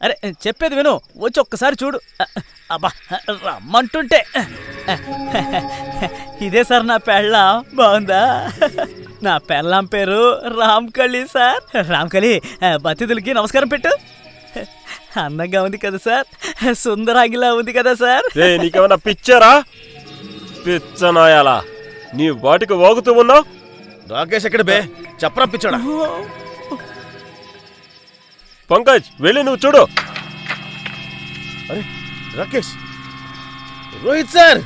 అరే, చెప్పేది విను, వచ్చి ఒక్కసారి చూడు. అబ్బా, రమ్మంటుంటే. ఇదే సార్ నా పెళ్ళాం. బాగుందా? నా పెళ్ళాం పేరు రామ్కళి సార్. రామ్కళి, అతిథులకి నమస్కారం పెట్టు. అందంగా ఉంది కదా సార్, సుందరాంగిలా ఉంది కదా సార్.
నీకేమన్నా పిచ్చారా? పిచ్చనాయాలా, నీ వాటికి వాగుతూ ఉన్నావు?
రాకేష్ ఎక్కడ బే? చెప్పరా పిచ్చోడా.
పంకజ్, వెళ్ళి నువ్వు చూడు.
అరే Rakesh, Rohit sir.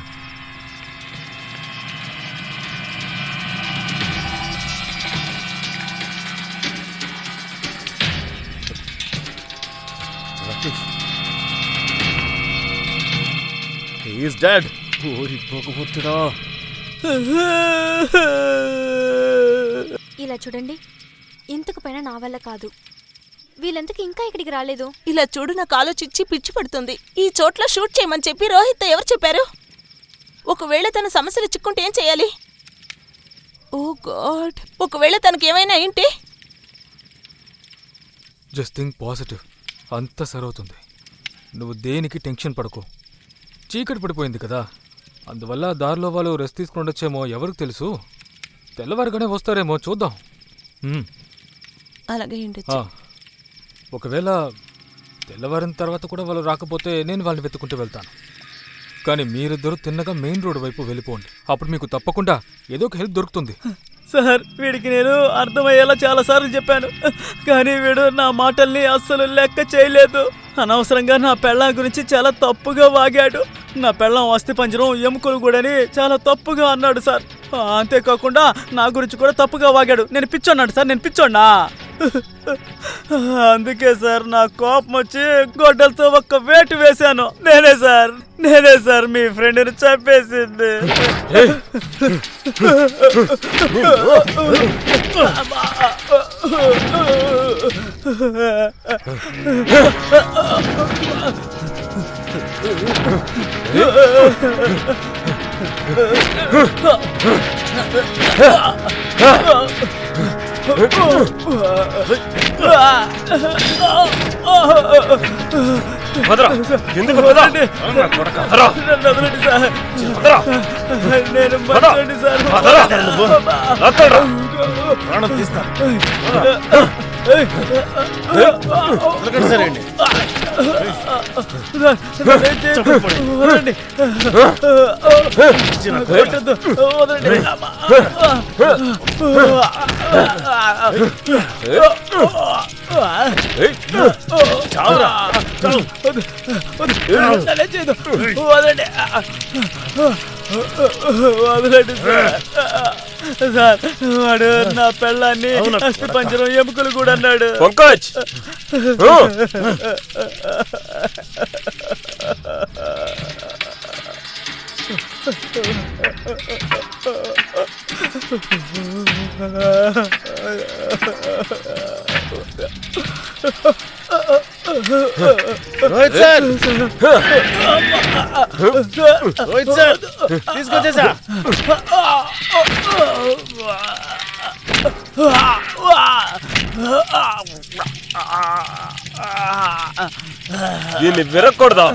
Rakesh, he is dead. ఓరి భగవంతుడా.
ఇలా చూడండి, ఇంతకు పైన నా వల్ల కాదు. వీళ్ళెందుకు ఇంకా ఇక్కడికి రాలేదు?
ఇలా చూడు, నాకు ఆలోచించి పిచ్చి పడుతుంది. ఈ చోట్ల షూట్ చేయమని చెప్పి రోహిత్ ఎవరు చెప్పారు? ఒకవేళ తన సమస్యలు చిక్కుంటే ఏం చేయాలి? ఓ గాడ్, ఒకవేళ తనకి ఏమైనా ఏంటి?
జస్ట్ థింక్ పాజిటివ్, అంతా సరవుతుంది. నువ్వు దేనికి టెన్షన్ పడకు. చీకటి పడిపోయింది కదా, అందువల్ల దారిలో వాళ్ళు రెస్ట్ తీసుకుని ఉండొచ్చేమో, ఎవరికి తెలుసు. తెల్లవారుగానే వస్తారేమో, చూద్దాం.
అలాగే ఉండొచ్చు.
ఒకవేళ తెల్లవారిన తర్వాత కూడా వాళ్ళు రాకపోతే నేను వాళ్ళని వెతుకుంటూ వెళ్తాను. కానీ మీరిద్దరూ తిన్నగా మెయిన్ రోడ్ వైపు వెళ్ళిపోండి. అప్పుడు మీకు తప్పకుండా ఏదో ఒక హెల్ప్ దొరుకుతుంది.
సార్, వీడికి నేను అర్థమయ్యేలా చాలాసార్లు చెప్పాను, కానీ వీడు నా మాటల్ని అస్సలు లెక్క చేయలేదు. అనవసరంగా నా పెళ్ళాం గురించి చాలా తప్పుగా వాగాడు. నా పెళ్ళాం అస్థిపంజరం, ఎముకలు కూడాని చాలా తప్పుగా అన్నాడు సార్. అంతేకాకుండా నా గురించి కూడా తప్పుగా వాగాడు. నేను పిచ్చోన్నాడు సార్, నేను పిచ్చోన్నా. అందుకే సార్ నా కోపం వచ్చి గొడ్డలతో ఒక్క వేటు వేశాను. నేనే సార్ మీ ఫ్రెండ్ని చంపేసింది.
వదరా, ఎందుకు వదరా? వదరా. వదరా.
నేను మంచోడిని సార్.
వదరా. వదరా.
ప్రాణం తీస్తాను. సరే అండి.
వదలండి సార్. వాడు నా పెళ్ళాన్ని అస్థిపంజరం, ఎముకలు కూడా అన్నాడు.
పంకజ్,
రోహిత్ సార్, రోహిత్ సార్ తీసుకొచ్చేసా.
దీన్ని విరక్కూడదా?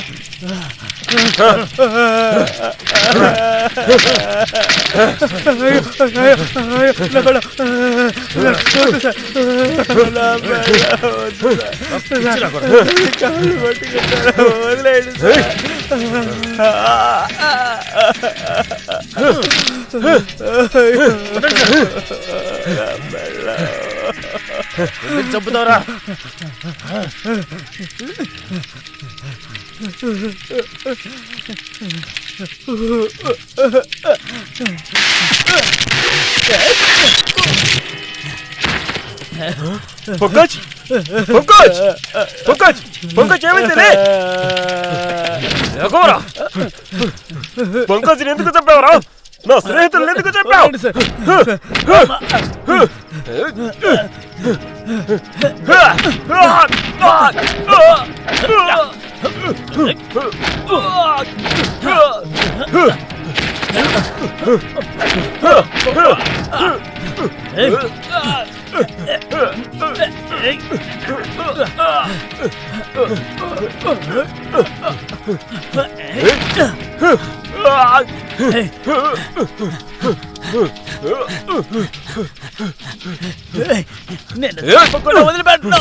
చంపుతావరా?
పంకజ్, పంకజ్, పంకజ్, పంకజ్ ఏమైంది? ఎగోరా, పంకజ్ ఎందుకు చెప్పావరా? నా స్నేహితులు ఎందుకు చెప్పావు?
నేను తప్పకుండా వదిలిపెట్టను.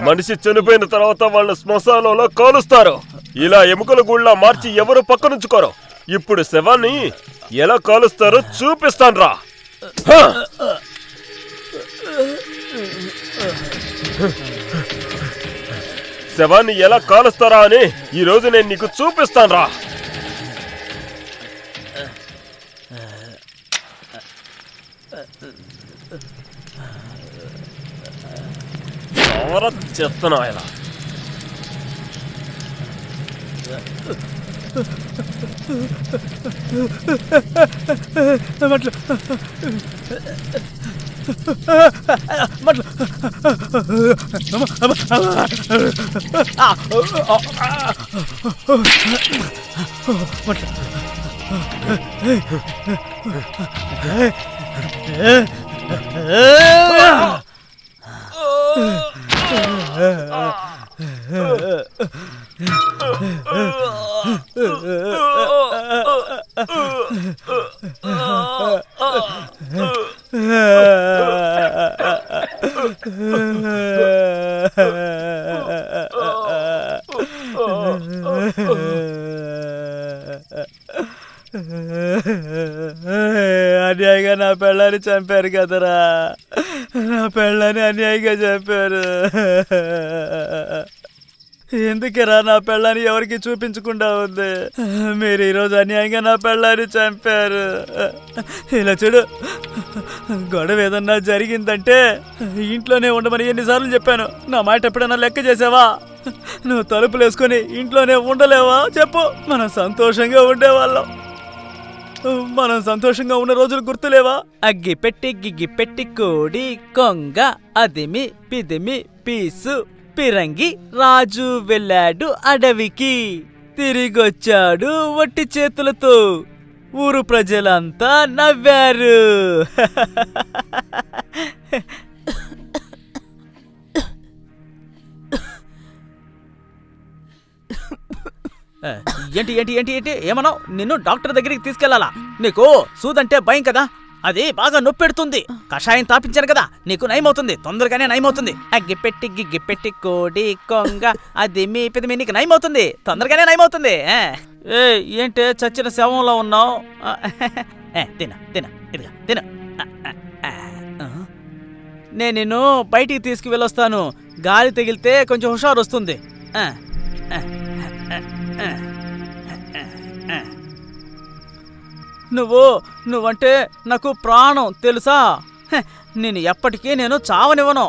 మనిషి చనిపోయిన తర్వాత వాళ్ళ శ్మశానంలో కాలుస్తారు. ఇలా ఎముకల గుళ్ళ మార్చి ఎవరు పక్కనుంచుకోరు. ఇప్పుడు శవాన్ని ఎలా కాలుస్తారో చూపిస్తాన్రా. శవాన్ని ఎలా కాలుస్తారా అని ఈ రోజు నేను నీకు చూపిస్తాన్రా. చెప్తున్నా ఇలా
అన్యాయంగా నా పెళ్ళాన్ని చంపారు కదరా. నా పెళ్ళాన్ని అన్యాయంగా చంపారు. ఎందుకేరా నా పెళ్ళాన్ని ఎవరికి చూపించకుండా ఉంది? మీరు ఈరోజు అన్యాయంగా నా పెళ్ళాన్ని చంపారు. ఇలా చూడు, గొడవ ఏదన్నా జరిగిందంటే ఇంట్లోనే ఉండమని ఎన్నిసార్లు చెప్పాను. నా మాట ఎప్పుడైనా లెక్క చేసావా? నువ్వు తలుపులు వేసుకొని ఇంట్లోనే ఉండలేవా చెప్పు? మనం సంతోషంగా ఉండేవాళ్ళం. మనం సంతోషంగా ఉన్న రోజులు గుర్తులేవా? అగ్గి పెట్టి గిగ్గి పెట్టి కోడి కొంగ అదిమి పిదిమి పీసు పిరంగి రాజు వెళ్ళాడు అడవికి, తిరిగొచ్చాడు వట్టి చేతులతో, ఊరు ప్రజలంతా నవ్వారు. ఏంటి ఏంటి ఏంటి ఏంటి ఏమన్నావు? నిన్ను డాక్టర్ దగ్గరికి తీసుకెళ్లాలా? నీకు సూదంటే భయం కదా, అది బాగా నొప్పెడుతుంది. కషాయం తాపించాను కదా, నీకు నయమవుతుంది, తొందరగానే నయమవుతుంది. అగ్గి పెట్టి గిగ్గి పెట్టి కోడి కొంగ అది మీ పెద్ద నీకు నయమవుతుంది, తొందరగానే నయమవుతుంది. ఏంటే చచ్చిన శవంలో ఉన్నావు? తిన తిన ఇదిగా తిన. నేను నిన్ను బయటికి తీసుకువెళ్ళొస్తాను. గాలి తగిలితే కొంచెం హుషారు వస్తుంది. నువ్వంటే నాకు ప్రాణం తెలుసా? నేను ఎప్పటికీ నేను చావనివ్వను.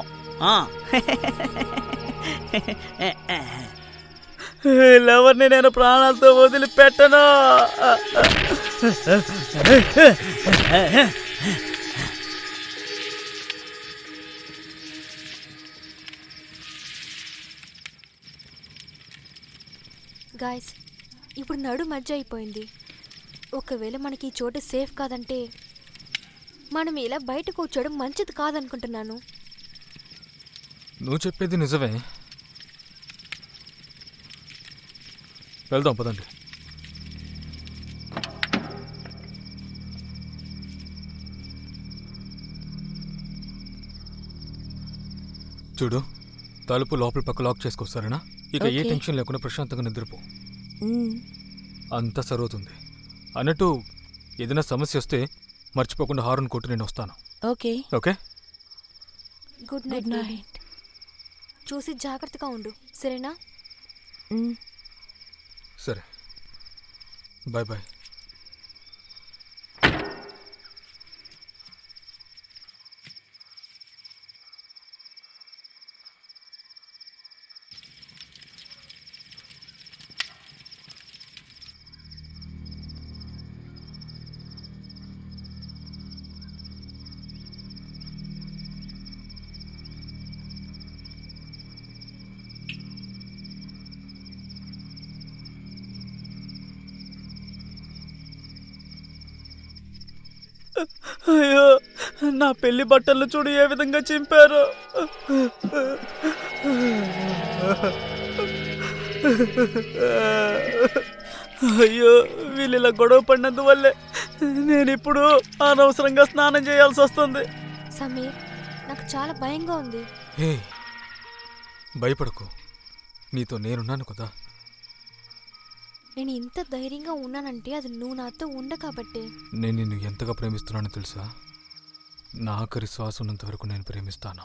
ఎవరిని నేను ప్రాణాలతో వదిలిపెట్టను.
గాయస్, ఇప్పుడు నడు మధ్య అయిపోయింది. ఒకవేళ మనకి ఈ చోటు సేఫ్ కాదంటే మనం ఇలా బయటకు వచ్చేయడం మంచిది కాదనుకుంటున్నాను.
నువ్వు చెప్పేది నిజమే. వెళ్దాం పదండి. చూడు, తలుపు లోపల పక్క లాక్ చేసుకో, సరేనా? ఇక ఏ టెన్షన్ లేకుండా ప్రశాంతంగా నిద్రపో. అంతా సరవుతుంది. అన్నట్టు ఏదైనా సమస్య వస్తే మర్చిపోకుండా హారన్ కొట్టు, నేను వస్తాను. Okay okay.
Good night. చూసి జాగ్రత్తగా ఉండు, సరేనా?
సరే, బాయ్ బాయ్.
అయ్యో, నా పెళ్లి బట్టలు చూడు ఏ విధంగా చింపారు. అయ్యో, వీళ్ళు ఇలా గొడవ పడినందువల్లే నేను ఇప్పుడు అనవసరంగా స్నానం చేయాల్సి వస్తుంది.
సమీర్, నాకు చాలా భయంగా ఉంది.
హే, భయపడకు, నీతో నేనున్నాను కదా.
నేను ఇంత ధైర్యంగా ఉన్నానంటే అది నువ్వు నాతో ఉండ కాబట్టే.
నేను నిన్ను ఎంతగా ప్రేమిస్తున్నానో తెలుసా? నా ఆఖరి శ్వాస ఉన్నంత వరకు నేను ప్రేమిస్తాను.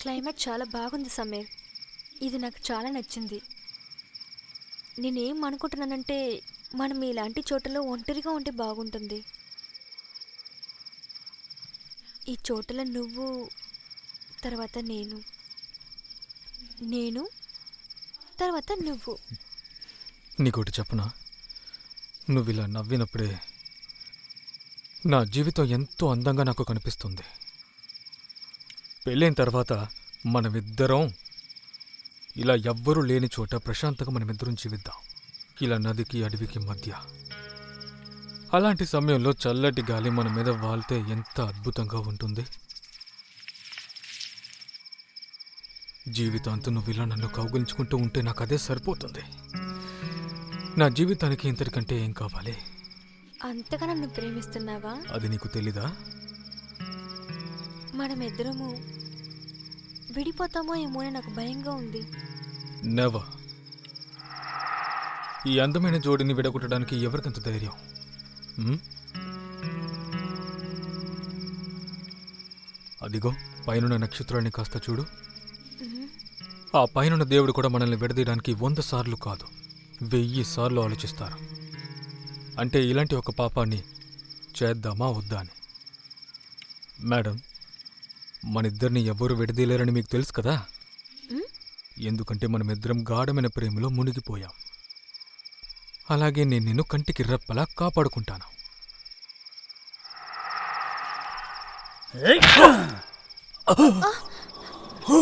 క్లైమేట్ చాలా బాగుంది సమీర్. ఇది నాకు చాలా నచ్చింది. నేనేం అనుకుంటున్నానంటే మనం ఇలాంటి చోటలో ఒంటరిగా ఉంటే బాగుంటుంది. ఈ చోటలో నువ్వు, తర్వాత నేను తర్వాత నువ్వు.
నీకోటి చెప్పనా? నువ్వు ఇలా నవ్వినప్పుడే నా జీవితం ఎంతో అందంగా నాకు కనిపిస్తుంది. పెళ్ళైన తర్వాత మనమిద్దరం ఇలా ఎవ్వరూ లేని చోట ప్రశాంతంగా మనమిద్దరం జీవిద్దాం, ఇలా నదికి అడవికి మధ్య. అలాంటి సమయంలో చల్లటి గాలి మన మీద వాలితే ఎంత అద్భుతంగా ఉంటుంది. జీవితాంతం నువ్వు ఇలా నన్ను కౌగిలించుకుంటూ ఉంటే నాకు అదే సరిపోతుంది. నా జీవితానికి ఇంతటికంటే ఏం కావాలి?
అంతగా నన్ను ప్రేమిస్తున్నావా?
అది నీకు తెలీదా?
మనమిద్దరము విడిపోతామో ఏమో అని నాకు భయంగా ఉంది.
నెవర్. ఈ అందమైన జోడిని విడగొట్టడానికి ఎవరికంత ధైర్యం? ఉమ్? అదిగో పైనున్న నక్షత్రాన్ని కాస్త చూడు. ఆ పైనున్న దేవుడు కూడా మనల్ని విడదీయడానికి 100 సార్లు కాదు 1000 సార్లు ఆలోచిస్తారు. అంటే ఇలాంటి ఒక పాపాన్ని చేద్దామా వద్దా అని. మేడం, మనిద్దరిని ఎవ్వరూ విడదీయలేరని మీకు తెలుసు కదా. ఎందుకంటే మనమిద్దరం గాఢమైన ప్రేమలో మునిగిపోయాం. అలాగే నేను నిన్ను కంటికి రెప్పలా కాపాడుకుంటాను.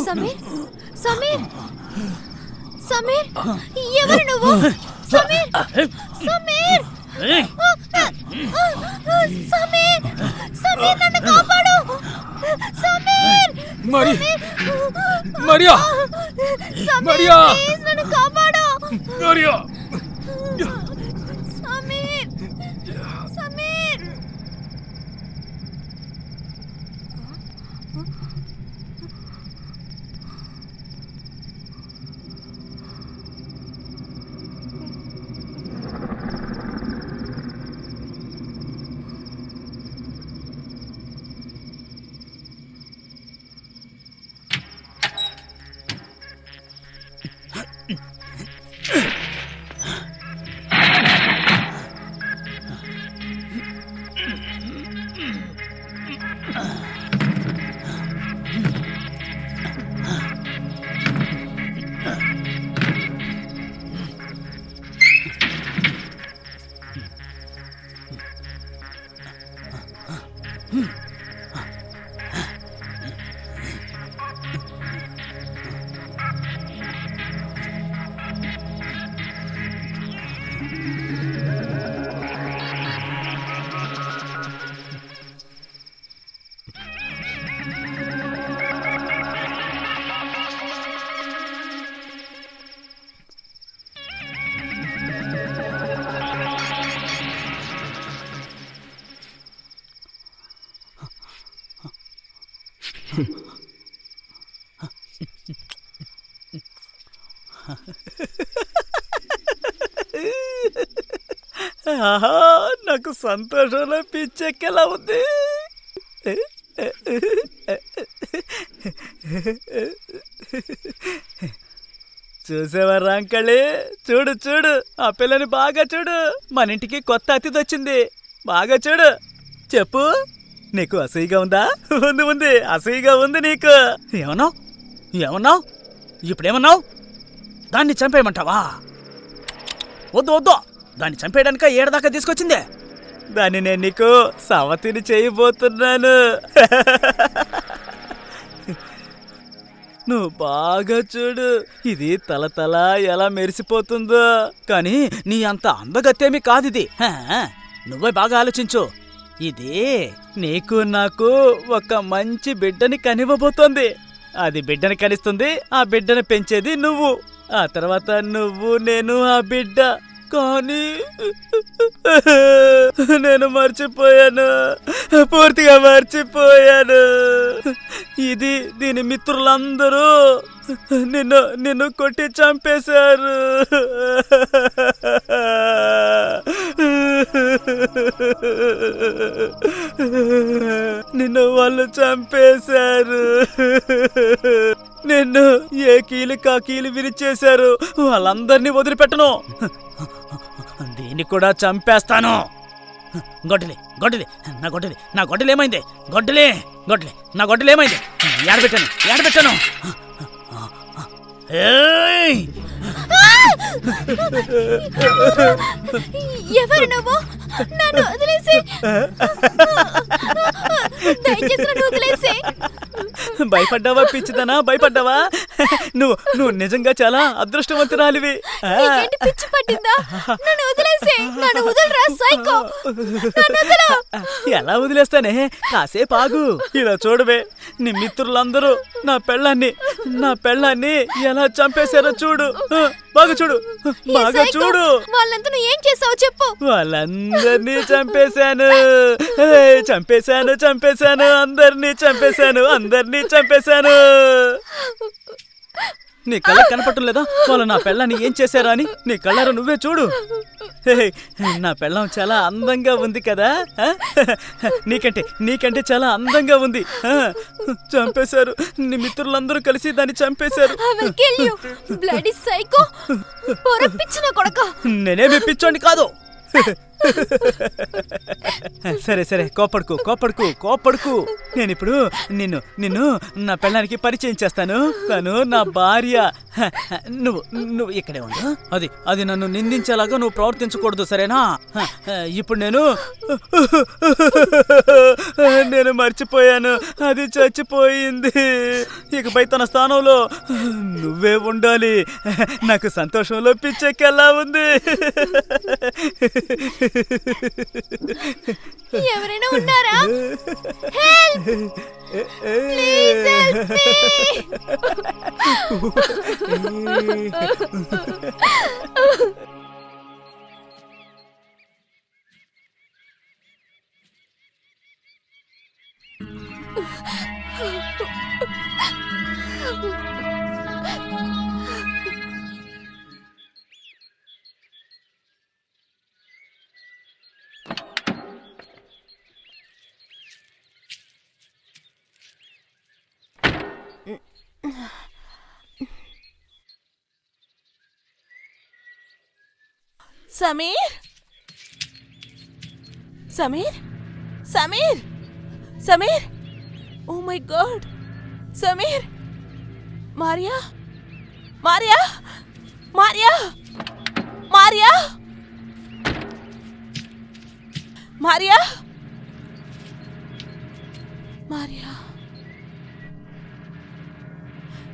సమీర్, సమీర్, సమీర్, ఎవరు నువ్వు? సమీర్, సమీర్, సమీర్, సమీర్, నన్ను కాపాడు. సమీర్,
మరి మరియా,
సమీర్,
మరియా,
ప్లీజ్ నన్ను కాపాడు.
మరియా.
సమీర్, సమీర్.
ఆహా, నాకు సంతోషంలో పిచ్చెక్కేలా ఉంది. చూసేవా రాంకళి, చూడు చూడు, ఆ పిల్లని బాగా చూడు. మన ఇంటికి కొత్త అతిథి వచ్చింది. బాగా చూడు. చెప్పు, నీకు అసహ్యగా ఉందా? ఉంది ఉంది, అసహ్యగా ఉంది నీకు. ఏమన్నావు? ఏమన్నావు? ఇప్పుడేమన్నావు? దాన్ని చంపేయమంటావా? వద్దు వద్దు, దాన్ని చంపేయడానిక ఏడదాకా తీసుకొచ్చిందే. దాన్ని నేను నీకు సవతిని చేయబోతున్నాను. నువ్వు బాగా చూడు, ఇది తల ఎలా మెరిసిపోతుందో. కానీ నీ అంత అందగత్తేమీ కాదిది. నువ్వే బాగా ఆలోచించు. ఇది నీకు నాకు ఒక మంచి బిడ్డని కనివ్వబోతోంది. అది బిడ్డని కనిస్తుంది, ఆ బిడ్డని పెంచేది నువ్వు. ఆ తర్వాత నువ్వు, నేను, ఆ బిడ్డ. కానీ నేను మర్చిపోయాను, పూర్తిగా మర్చిపోయాను. ఇది దీని మిత్రులందరూ నిన్ను కొట్టి చంపేశారు. నిన్ను వాళ్ళు చంపేశారు. నిన్ను ఏ కీలు కా కీలు విరిచేశారు. వాళ్ళందరినీ వదిలిపెట్టను, దీన్ని కూడా చంపేస్తాను. గొడ్డలి గొడ్డలి నా గొడ్డలి, నా గొడ్డలి ఏమైంది? గొడ్డలి గొడ్డలి నా గొడ్డలి ఏమైంది? ఏడబెట్టాను.
ఎవరు నువ్వు? నన్ను వదిలేసి, దయచేసి నన్ను వదిలేసి.
భయపడ్డావా పిచ్చిదనా? భయపడ్డావా? నువ్వు నిజంగా చాలా అదృష్టవంతురాలివి.
నీకేంటి పిచ్చి పట్టిందా? నన్ను వదిలేసి, నన్ను వదలరా సైకో. నన్ను వదలు.
ఎలా వదిలేస్తానే? కాసేపు ఆగు. ఇలా చూడవే, నీ మిత్రులందరూ నా పెళ్ళాన్ని ఎలా చంపేశారో చూడు. బాగా చూడు, బాగా చూడు.
వాళ్ళంతా నువ్వు ఏం చేసావు చెప్పు.
వాళ్ళందరినీ చంపేశాను, అందరినీ చంపేశాను. నీ కళ్ళ కనపడటం లేదా? వాళ్ళు నా పెళ్ళాన్ని ఏం చేశారా అని? నీ కళ్ళారా నువ్వే చూడు. నా పెళ్ళం చాలా అందంగా ఉంది కదా ఆ? నీకంటే చాలా అందంగా ఉంది ఆ? చంపేశారు, నీ మిత్రులందరూ కలిసి దాన్ని చంపేశారు.
I will kill you, bloody psycho. పొరపిచ్చిన కొడక.
నేనేమి పిచ్చోండి కాదు. సరే కోపడుకు. నేనిప్పుడు నిన్ను నా పెళ్ళానికి పరిచయం చేస్తాను. తను నా భార్య. నువ్వు ఇక్కడే ఉండు. అది నన్ను నిందించేలాగా నువ్వు ప్రవర్తించకూడదు, సరేనా? ఇప్పుడు నేను మర్చిపోయాను, అది చచ్చిపోయింది. ఇకపై తన స్థానంలో నువ్వే ఉండాలి. నాకు సంతోషంలో పిచ్చెక్కేలా ఉంది.
ఎవరైనా ఉన్నారా? Help, please help me.
Sameer, Sameer, Sameer, Sameer, oh my God, Sameer, Maria, Maria, Maria, Maria, Maria, Maria,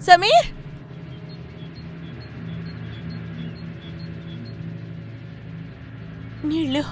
Sameer. నీళ్ళు.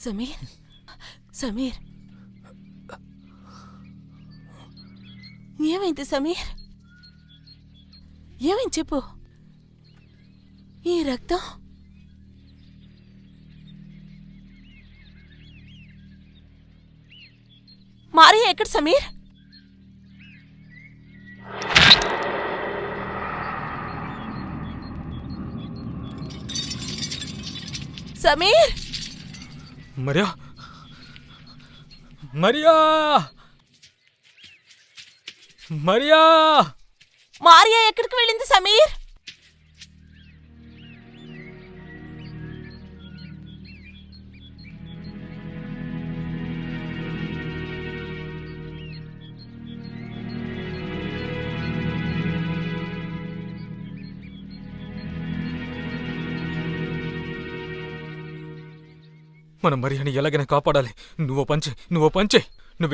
సమీర్, సమీర్, ఏమైంది సమీర్? ఏమైంది చెప్పు. ఈ రక్తం మారియా ఎక్కడ సమీర్? సమీర్,
మరియా, మరియా, మరియా,
మారియా ఎక్కడికి వెళ్ళింది సమీర్?
మనం మరియాని ఎలాగైనా కాపాడాలి. నువ్వు పంచే. నువ్వు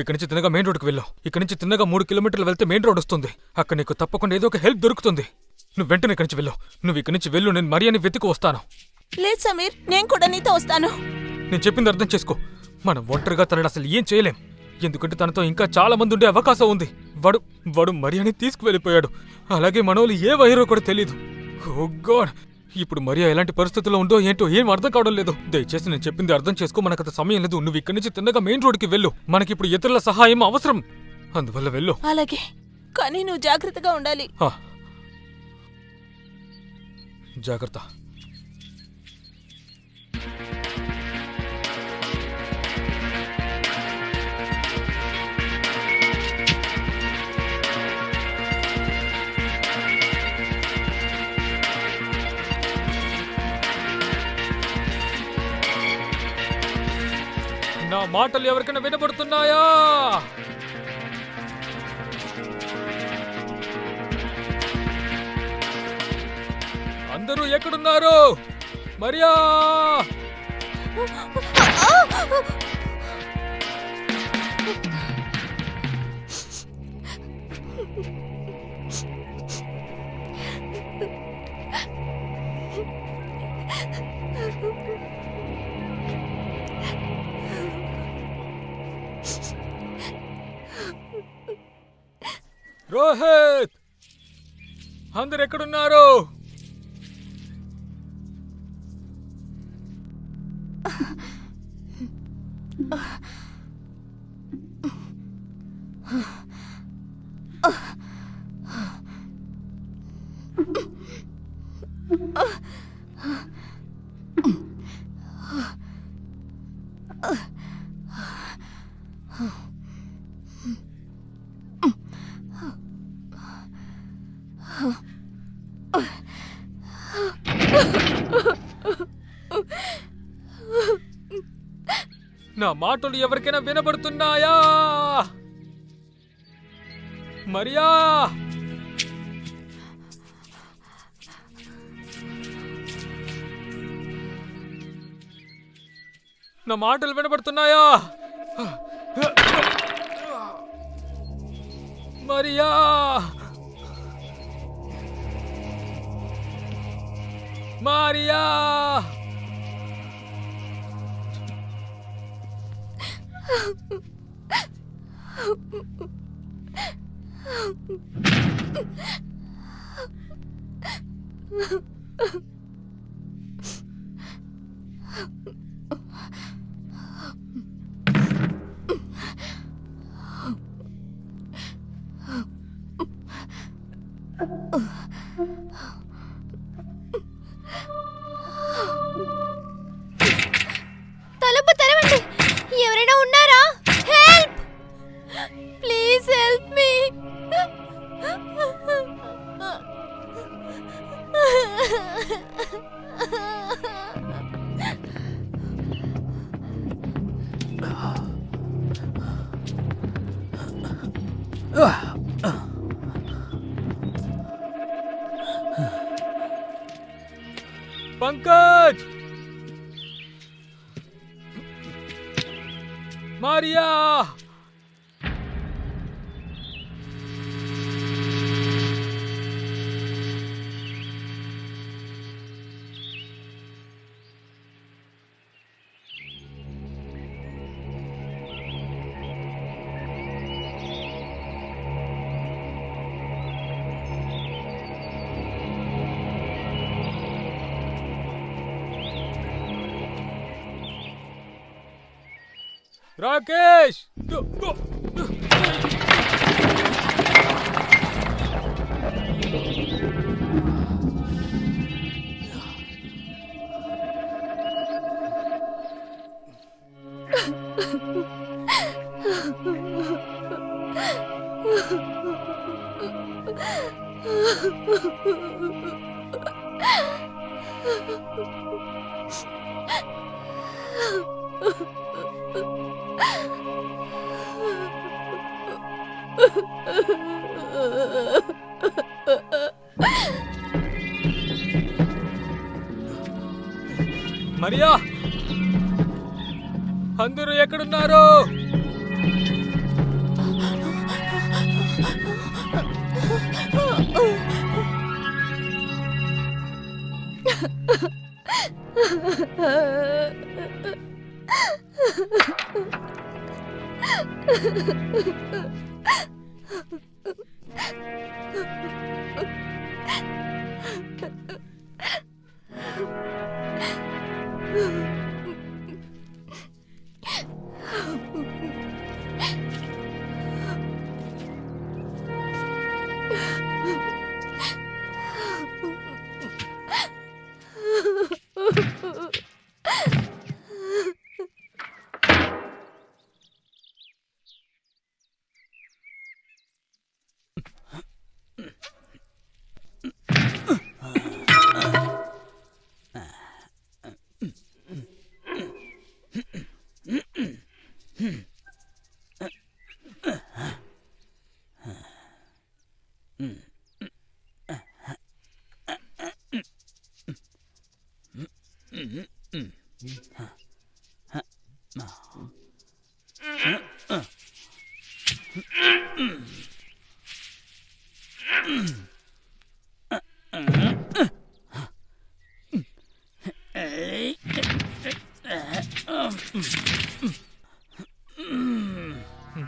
ఇక్కడి నుంచి తిన్నగా మెయిన్ రోడ్కి వెళ్ళావు. ఇక్కడి నుంచి తిన్నగా 3 కిలోమీటర్లు వెళ్తే మెయిన్ రోడ్ వస్తుంది. అక్కడ నీకు తప్పకుండా ఏదో ఒక హెల్ప్ దొరుకుతుంది. నువ్వు వెంటనే ఇక్కడి నుంచి వెళ్ళావు. నువ్వు ఇక్కడి నుంచి వెళ్ళు, నేను మరియాని వెతుకు వస్తాను.
లేదు సమీర్, నేను కూడా నీతో వస్తాను.
నేను చెప్పింది అర్థం చేసుకో. మనం ఒంటరిగా తనని అసలు ఏం చేయలేం. ఎందుకంటే తనతో ఇంకా చాలా మంది ఉండే అవకాశం ఉంది. వాడు మరియాని తీసుకువెళ్ళిపోయాడు. అలాగే మనోళ్ళు ఏ వైరో కూడా తెలీదు. ఓ గాడ్, ఇప్పుడు మరియా ఎలాంటి పరిస్థితుల్లో ఉందో ఏంటో ఏం అర్థం కావడం లేదు. దయచేసి నేను చెప్పింది అర్థం చేసుకో. మనకంత సమయం లేదు. నువ్వు ఇక్కడి నుంచి తిన్నగా మెయిన్ రోడ్కి వెళ్ళు. మనకిప్పుడు ఇతరుల సహాయం అవసరం, అందువల్ల వెళ్ళు.
అలాగే, కానీ నువ్వు జాగ్రత్తగా ఉండాలి.
జాగ్రత్త. నా మాటలు ఎవరికైనా వినపడుతున్నాయా? అందరూ ఎక్కడున్నారు? మరియా! రోహిత్! అందరు ఎక్కడున్నారు? నా మాటలు ఎవరికైనా వినబడుతున్నాయా? మరియా! నా మాటలు వినబడుతున్నాయా? మరియా! మరియా!
తలుపు తెరవండి. ఎవరైనా ఉన్నారా? హెల్ప్! ప్లీజ్ హెల్ప్ మీ.
పంకజ్! మరియా! రాకేష్! మరియా! అందరూ ఎక్కడున్నారు?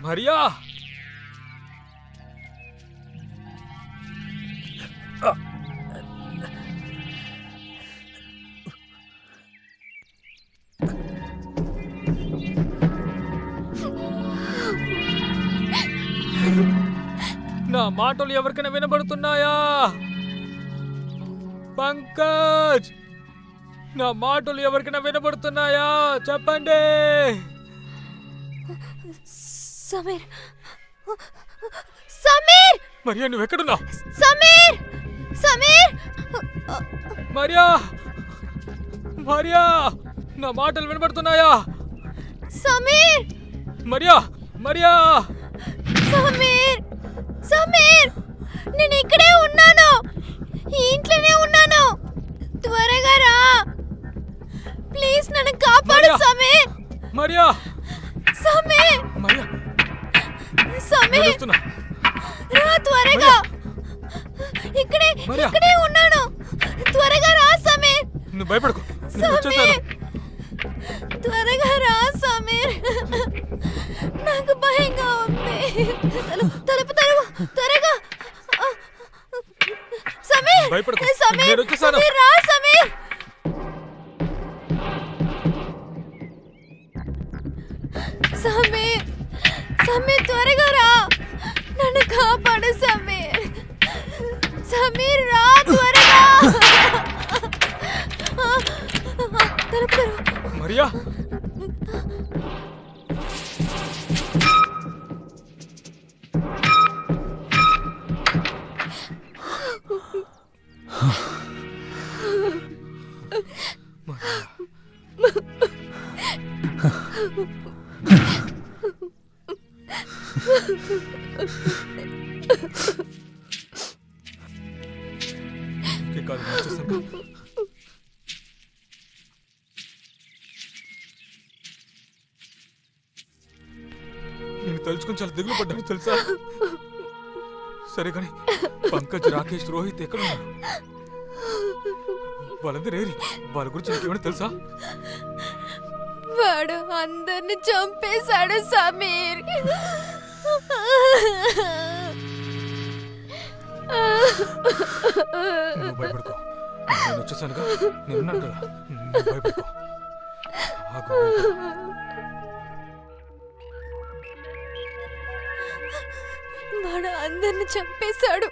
మరియా, నా మాటలు ఎవరికైనా వినబడుతున్నాయా? పంకజ్, నా మాటలు ఎవరికైనా వినబడుతున్నాయా? చెప్పండి.
సమీర్, సమీర్,
మరియా, నువ్వెక్కడున్నావు?
సమీర్, సమీర్,
మరియా, మరియా, నా మాటలు వినబడుతున్నాయా?
సమీర్,
మరియా, మరియా,
సమీర్, సమీర్, నేను ఇక్కడే ఉన్నాను, ఈ ఇంట్లోనే ఉన్నాను. త్వరగా రా ప్లీజ్, నన్ను కాపాడు
మరియా!
సమీర్.
మరియా,
సమీర్,
మరియా,
సమీర్,
నేను వస్తున్నా.
రా త్వరగా. ఇక్కడే
మరియా!
ఇక్కడే ఉన్నాను, త్వరగా రా సమీర్.
నువ్వు భయపడకు, నేను వచ్చేసాను.
సమీర్, త్వరగా రా సమీర్, నాకు భయంగా ఉంది. తలుపు తలుపు త్వరగా. సమీర్,
భయపడకు,
సమీర్,
నేను వచ్చేసాను.
సమీర్, రా సమీర్. సమీర్, సమీర్, త్వరగా రా, నన్ను కాపాడు సమీర్. సమీర్, రా త్వరగా. తలుపు తెరువు.
మరియా, కాదు, నేను వచ్చేసాను. నేను తలుచుకుని చాలా దిగులు పడ్డాను తెలుసా. సరే కానీ పంకజ్, రాకేష్, రోహిత్ ఎక్కడున్నారు? వాళ్ళందరూ ఏరి, వాళ్ళ గురించి నీకేమైనా తెలుసా?
వాడు అందరిని చంపేశాడు సమీర్.
నువ్వు భయపడుకో, నేను వచ్చేసానుగా, నేనున్నాను కదా, నువ్వు భయపడుకో. ఆగు,
వాడు అందరిని చంపేశాడు.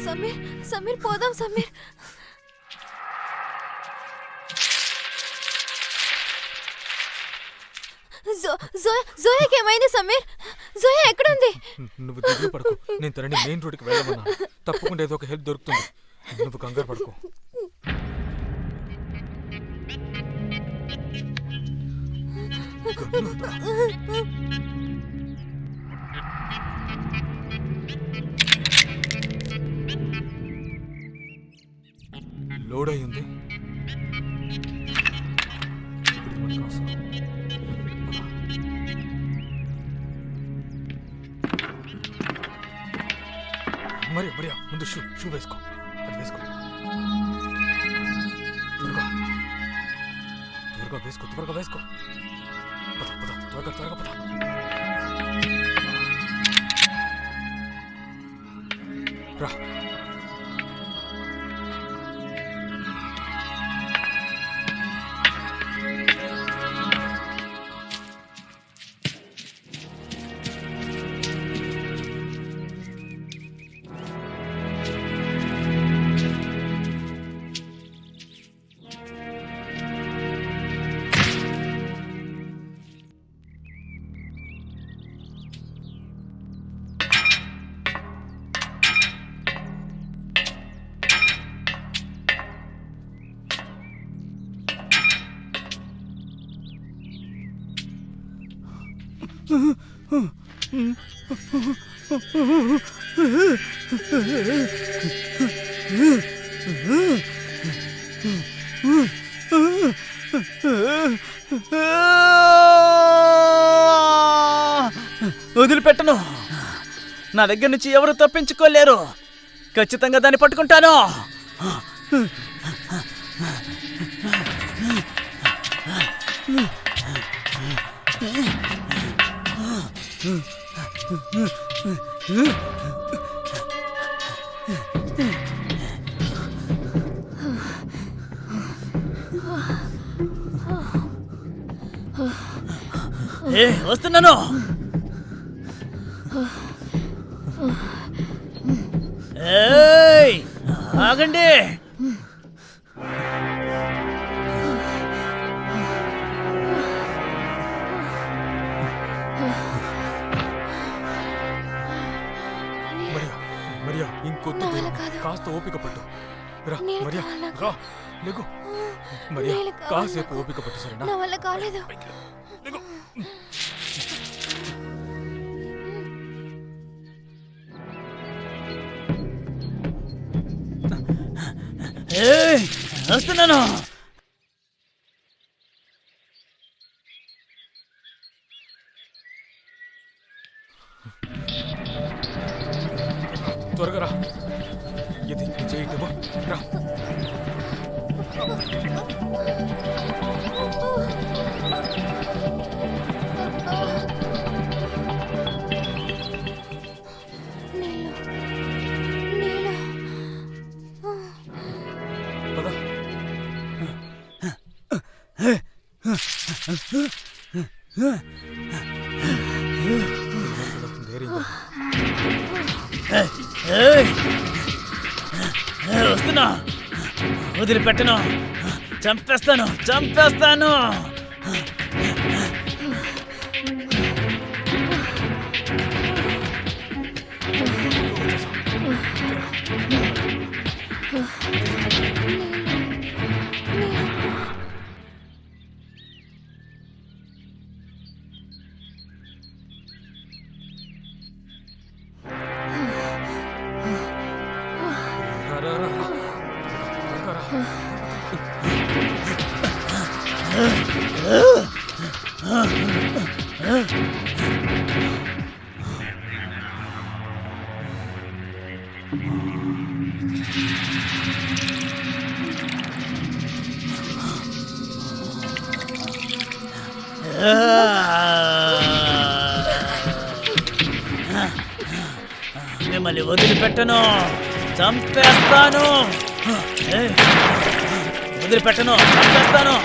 సమీర్, సమీర్, పోదాం సమీర్. జోయాకి ఏమైంది సమీర్? జోయా ఎక్కడుంది?
నువ్వు దిగులు పడుకో, నేను తనని మెయిన్ రోడ్కి వెళ్ళమన్నా. తప్పకుండా ఏదో ఒక హెల్ప్ దొరుకుతుంది, నువ్వు కంగారు పడుకో. లోడ్ అయ్యింది. ఇప్పుడు మనకు అవసరం. మరి మరియా, ముందు షూ వేసుకో, అది వేసుకో. త్వరగా త్వరగా వేసుకో, త్వరగా వేసుకో. పద పద, త్వరగా త్వరగా పద. రా.
వదిలిపెట్టను. నా దగ్గర నుంచి ఎవరు తప్పించుకోలేరు. ఖచ్చితంగా దాన్ని పట్టుకుంటాను. వస్తున్నాను. ఆగండి.
మరియా ఇంకొద్దు
నా వల్ల
దూరం.
కాదు.
కాస్త ఓపిక పట్టు. రా
నేను
మరియా,
కాదు.
రా లేగు. మరియా
నేను కాదు.
కాసేపు ఓపిక పట్టు, సరేనా?
నా వల్ల కాలేదు.
లేగు.
వస్తున్నాను.
త్వరగా రా. ఇది చేయటమో రా. పద. ధైర్యంగా.
వస్తున్నా. వదిలిపెట్టను. చంపేస్తాను, చంపేస్తాను.
రా, రా, రా, రా. త్వరగా రా.
మిమ్మల్ని వదిలిపెట్టను. చంపేస్తాను. వదిలిపెట్టను, చంపేస్తాను.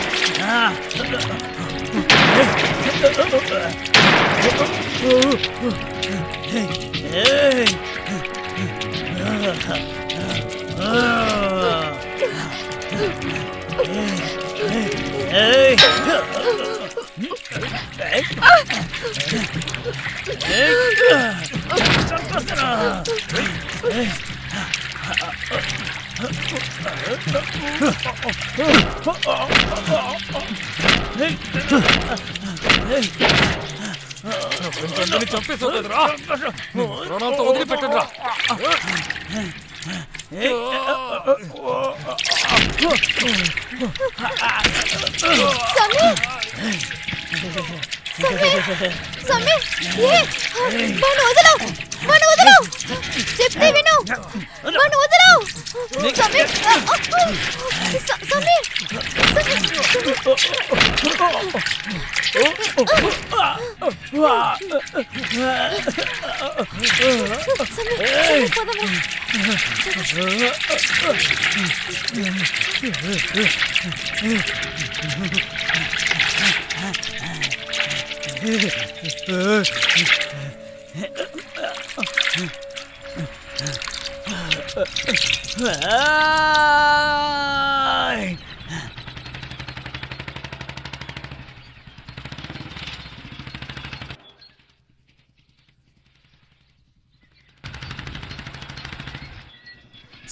అందరినీ చంపేసావు కదరా. ప్రాణాలతో వదిలిపెట్టండి రా.
సమీర్, వాణ్ణి వదలవు. వాణ్ణి వదలవు. చెప్తే విను. వాణ్ణి వదలవు. సమీర్, సమీర్, సమీర్, పదము.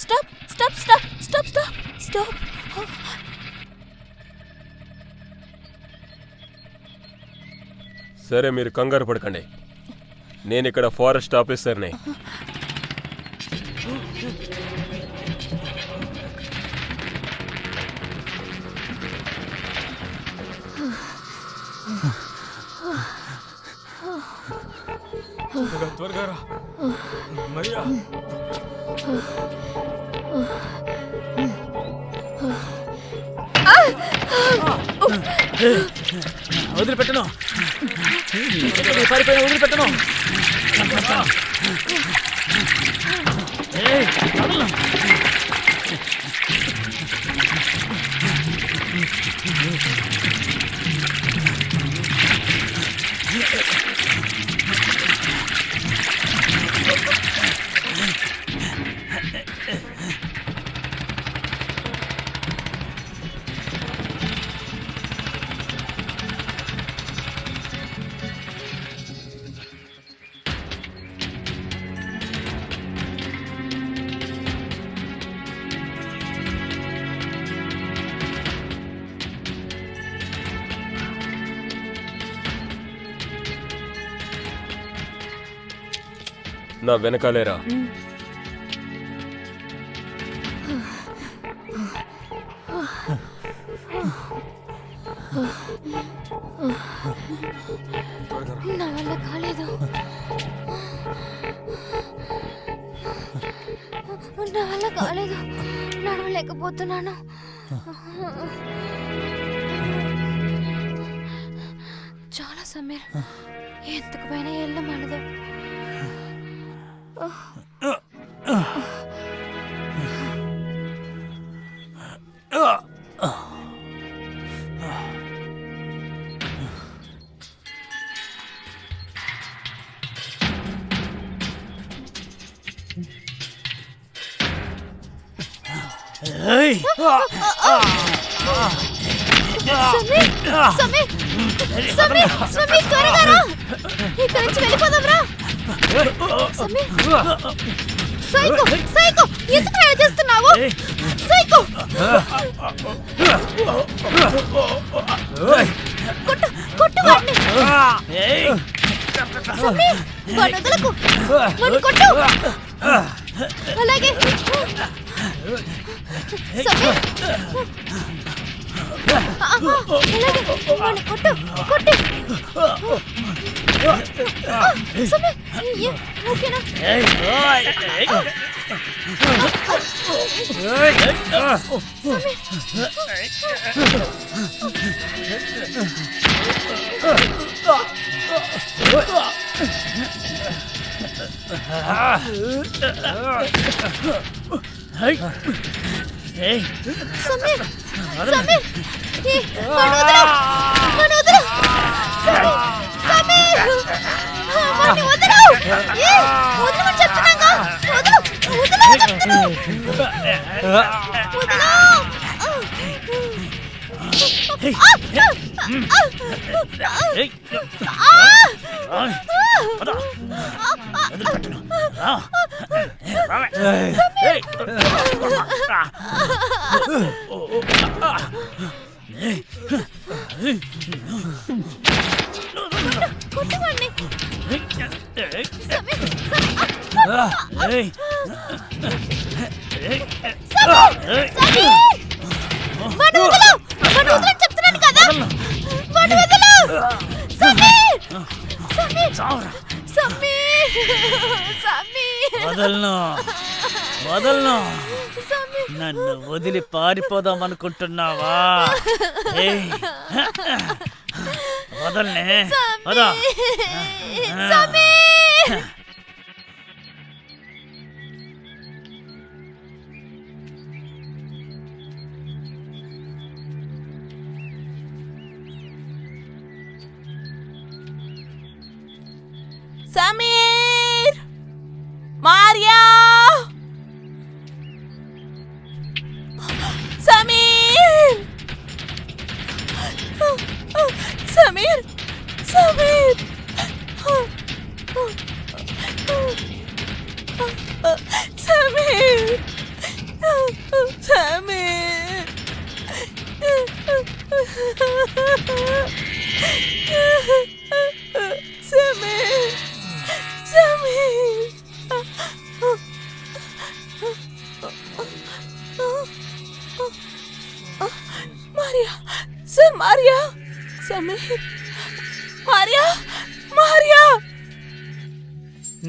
Stop stop stop stop stop stop.
సరే, మీరు కంగారు పడకండి. నేనిక్కడ ఫారెస్ట్ ఆఫీసర్ని.
త్వరగా రా. అమ్మయ్యా.
వదిలిపెట్టను, పారిపోయిన వదిలిపెట్టను. ఏయ్, వదలను.
నా వెనకాలేరా.
నా వల్ల కాలేదు, నా వల్ల కాలేదు, నడవలేకపోతున్నాను. చాలా సమయం ఎందుకు పైన వెళ్ళమనదు.
ఏయ్,
సమీర్, సమీర్, సమీర్, త్వరగా రా. ఇక్కడి నుంచి వెళ్ళిపోదాం రా. సమీర్, సైకో, సైకో, ఎందుకు ట్రై చేస్తున్నావు? సైకో, కొట్టు, కొట్టు వాడిని. సమీర్, వాడిని వదలకు, వాడిని కొట్టు. అలాగే సమీర్, అలాగే వాడిని కొట్టు, కొట్టు. సమీర్, ఓకేనా? సమీర్, సమీర్, వాడిని వదలు, వాడిని వదలు. సమీర్, సమీర్, వాడిని వదలు. వదలమని చెప్తున్నాగా, వదలు, వదలు చెప్తున్నాను, వదలు. కొట్టవాడిని. వాడిని వదలు, వాడిని వదలని చెప్తున్నాను కదా, వాడిని వదలు. సమీర్, సమీర్, సమీర్, సమీర్,
వదలను, వదలను.
సమీర్,
నన్ను వదిలి పారిపోదాం అనుకుంటున్నావా? ఏయ్, వదలనే, వదా.
Sameer.
Sameer, Maria, Sameer, Sameer, Sameer, Sameer, Sameer, Sameer, Maria, Sameer, Maria, Maria.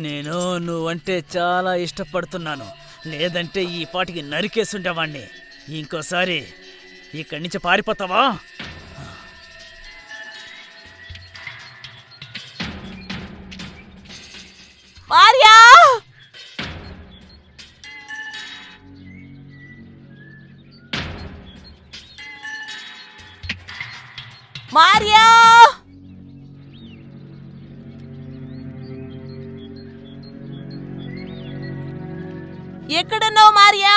నేను నువ్వంటే చాలా ఇష్టపడుతున్నాను, లేదంటే ఈ పాటికి నరికేసుండేవాణ్ణి. ఇంకోసారి ఇక్కడి నుంచి పారిపోతావా?
మారియా, మారియా, ఎక్కడున్నావు మారియా?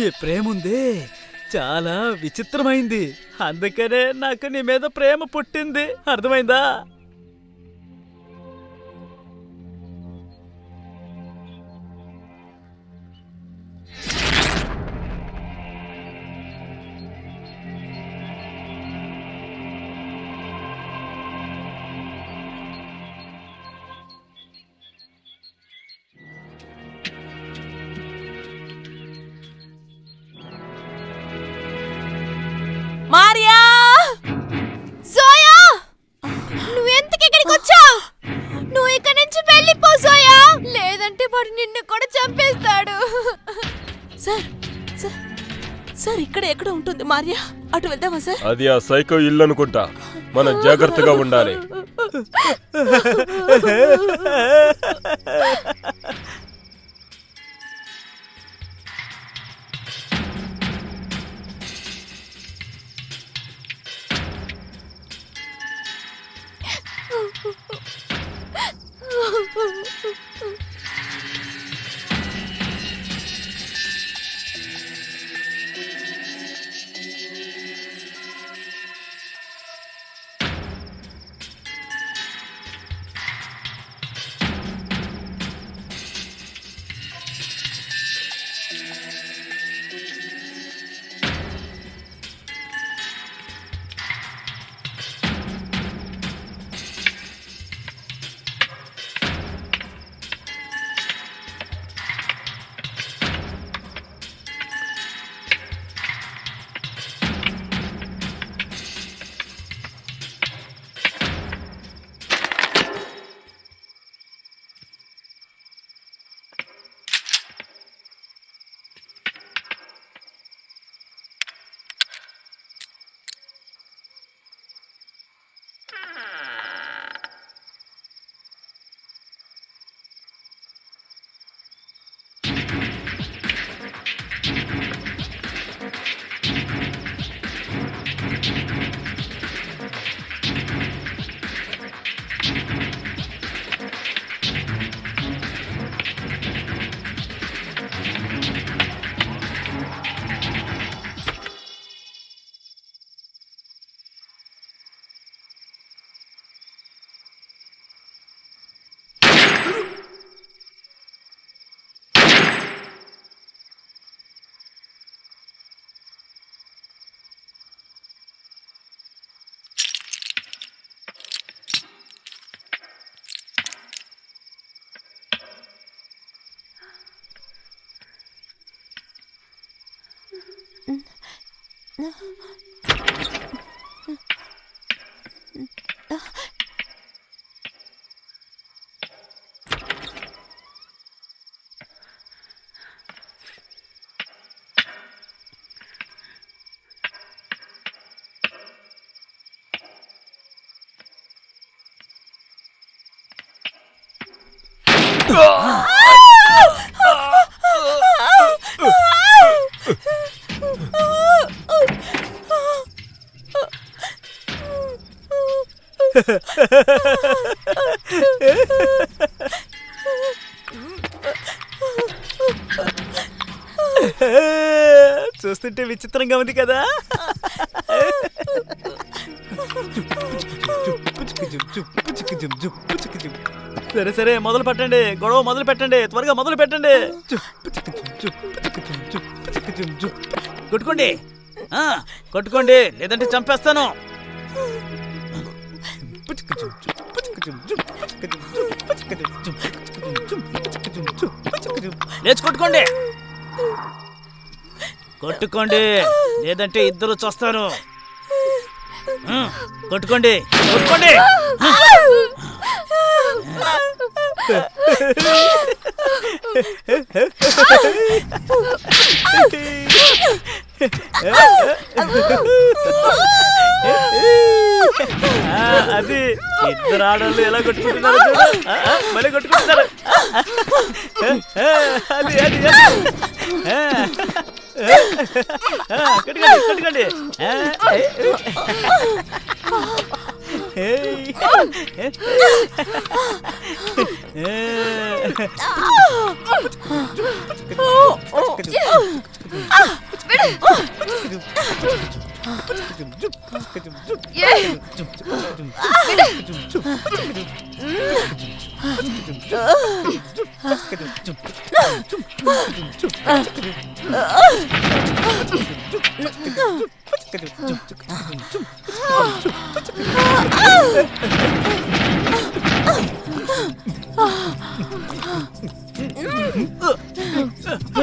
ఈ ప్రేముందే చాలా విచిత్రమైంది, అందుకనే నాకు నీ మీద ప్రేమ పుట్టింది. అర్థమైందా?
మారియా,
జోయా, నువ్వెందుకు ఇక్కడికి వచ్చావు? నువ్వు ఇక్కడి నుంచి వెళ్ళిపో జోయా, లేదంటే వాడు నిన్ను కూడా చంపేస్తాడు.
సార్, సార్, సార్ ఇక్కడ ఎక్కడ ఉంటుంది మారియా? అటు వెళ్దామా సార్?
అది ఆ సైకో ఇల్లు అనుకుంటా. మనం జాగ్రత్తగా ఉండాలి.
చూస్తుంటే విచిత్రంగా ఉంది కదా. సరే సరే మొదలు పెట్టండి, గొడవ మొదలు పెట్టండి, త్వరగా మొదలు పెట్టండి. కొట్టుకోండి, కొట్టుకోండి, లేదంటే చంపేస్తాను. లేచి కొట్టుకోండి. కొట్టుకోండి, లేదంటే ఇద్దరు చూస్తారు. కొట్టుకోండి, కొట్టుకోండి. అది ఇద్దరు ఆడవాళ్ళు ఎలా కొట్టుకుంటున్నారు చూడు. మళ్ళీ కొట్టుకుంటున్నారు. అది అది కొట్టుకోండి, కొట్టుకోండి.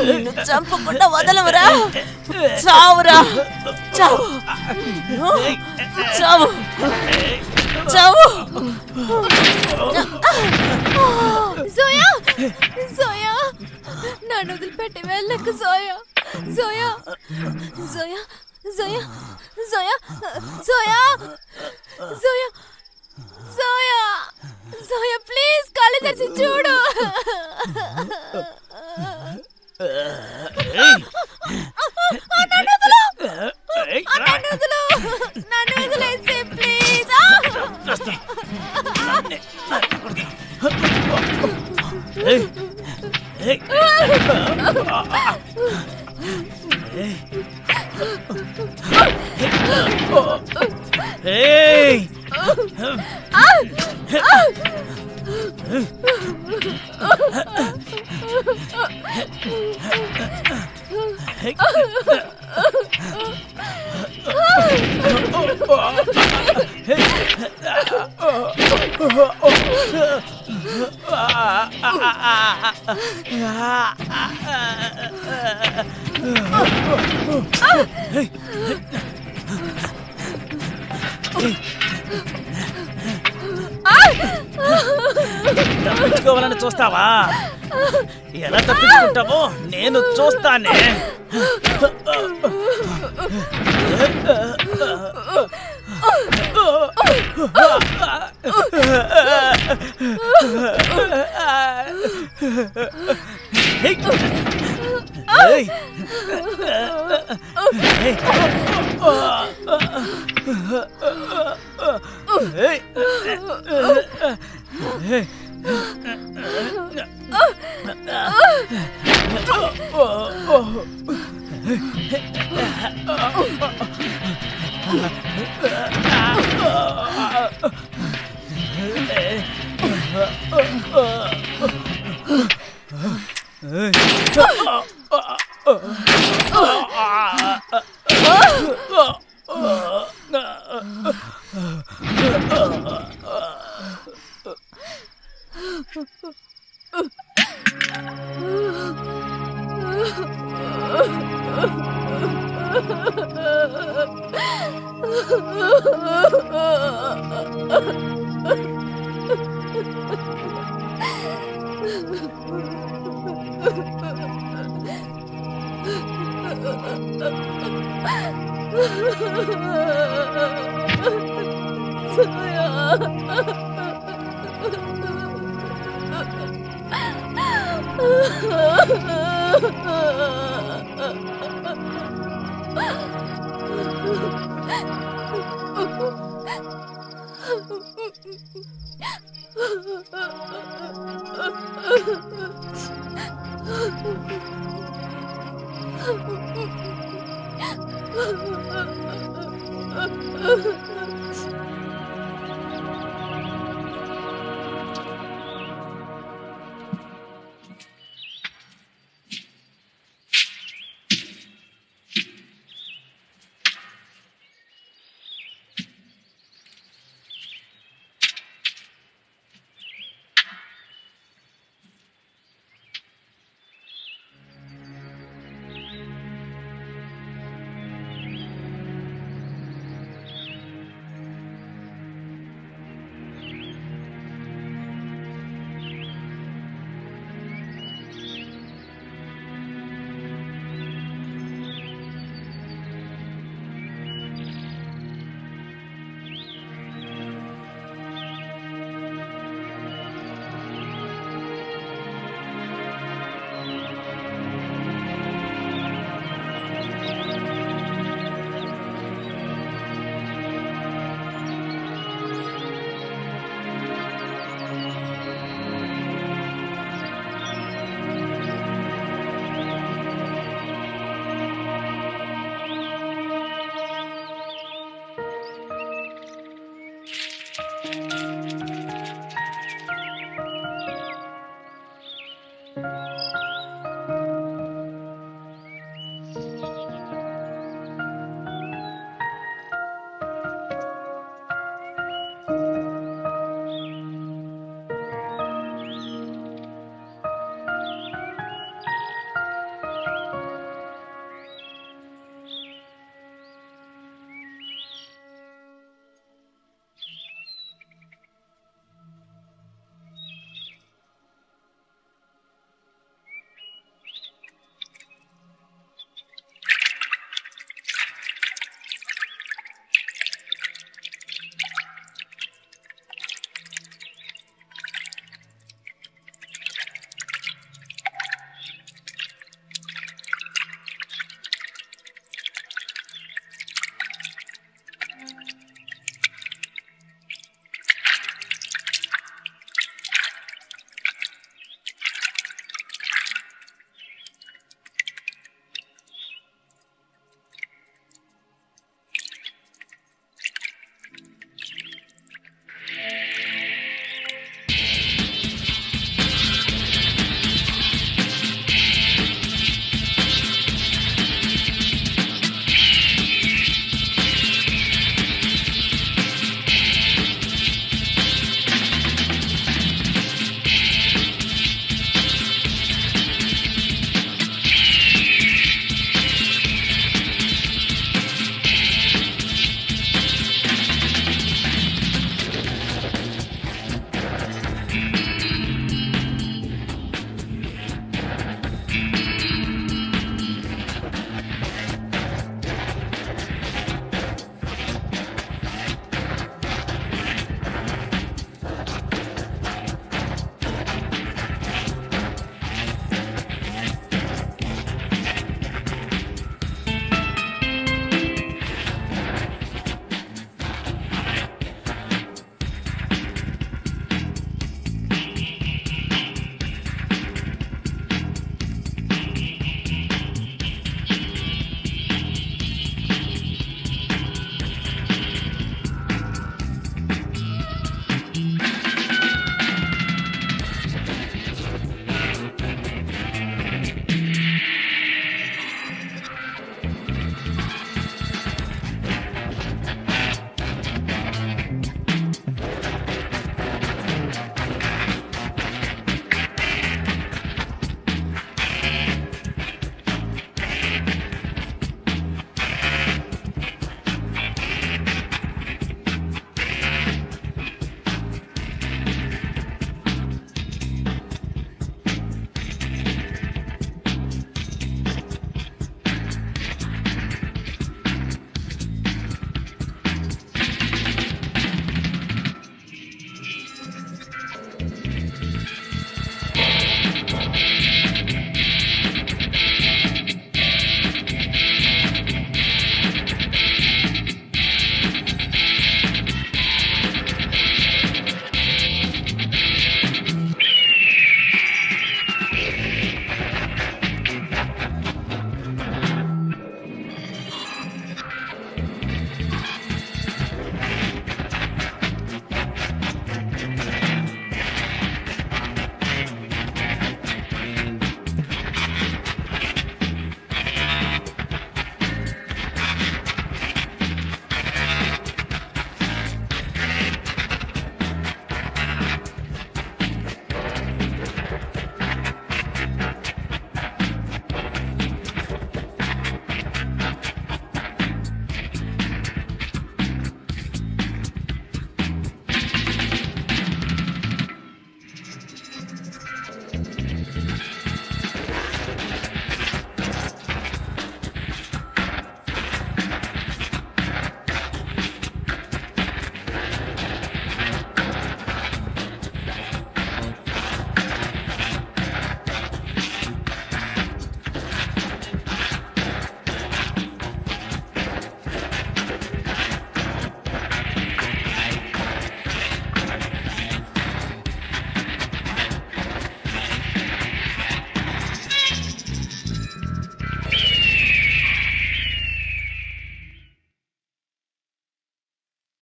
నిన్ను చంపకుండా వదలవురా. చావురా, చావు, చావు, చావు.
జోయా, జోయా, నన్ను వదిలిపెట్టి వెళ్ళకు జోయా. జోయా, జోయా, జోయా, జోయా, జోయా, జోయా, జోయా, జోయా, ప్లీజ్ కళ్ళు తెరిచి చూడు. నన్ను వదిలేసి ప్లీజ్.
తప్పించుకోవాలని చూస్తావా? ఎలా తప్పించుకుంటావో నేను చూస్తానే.
Oh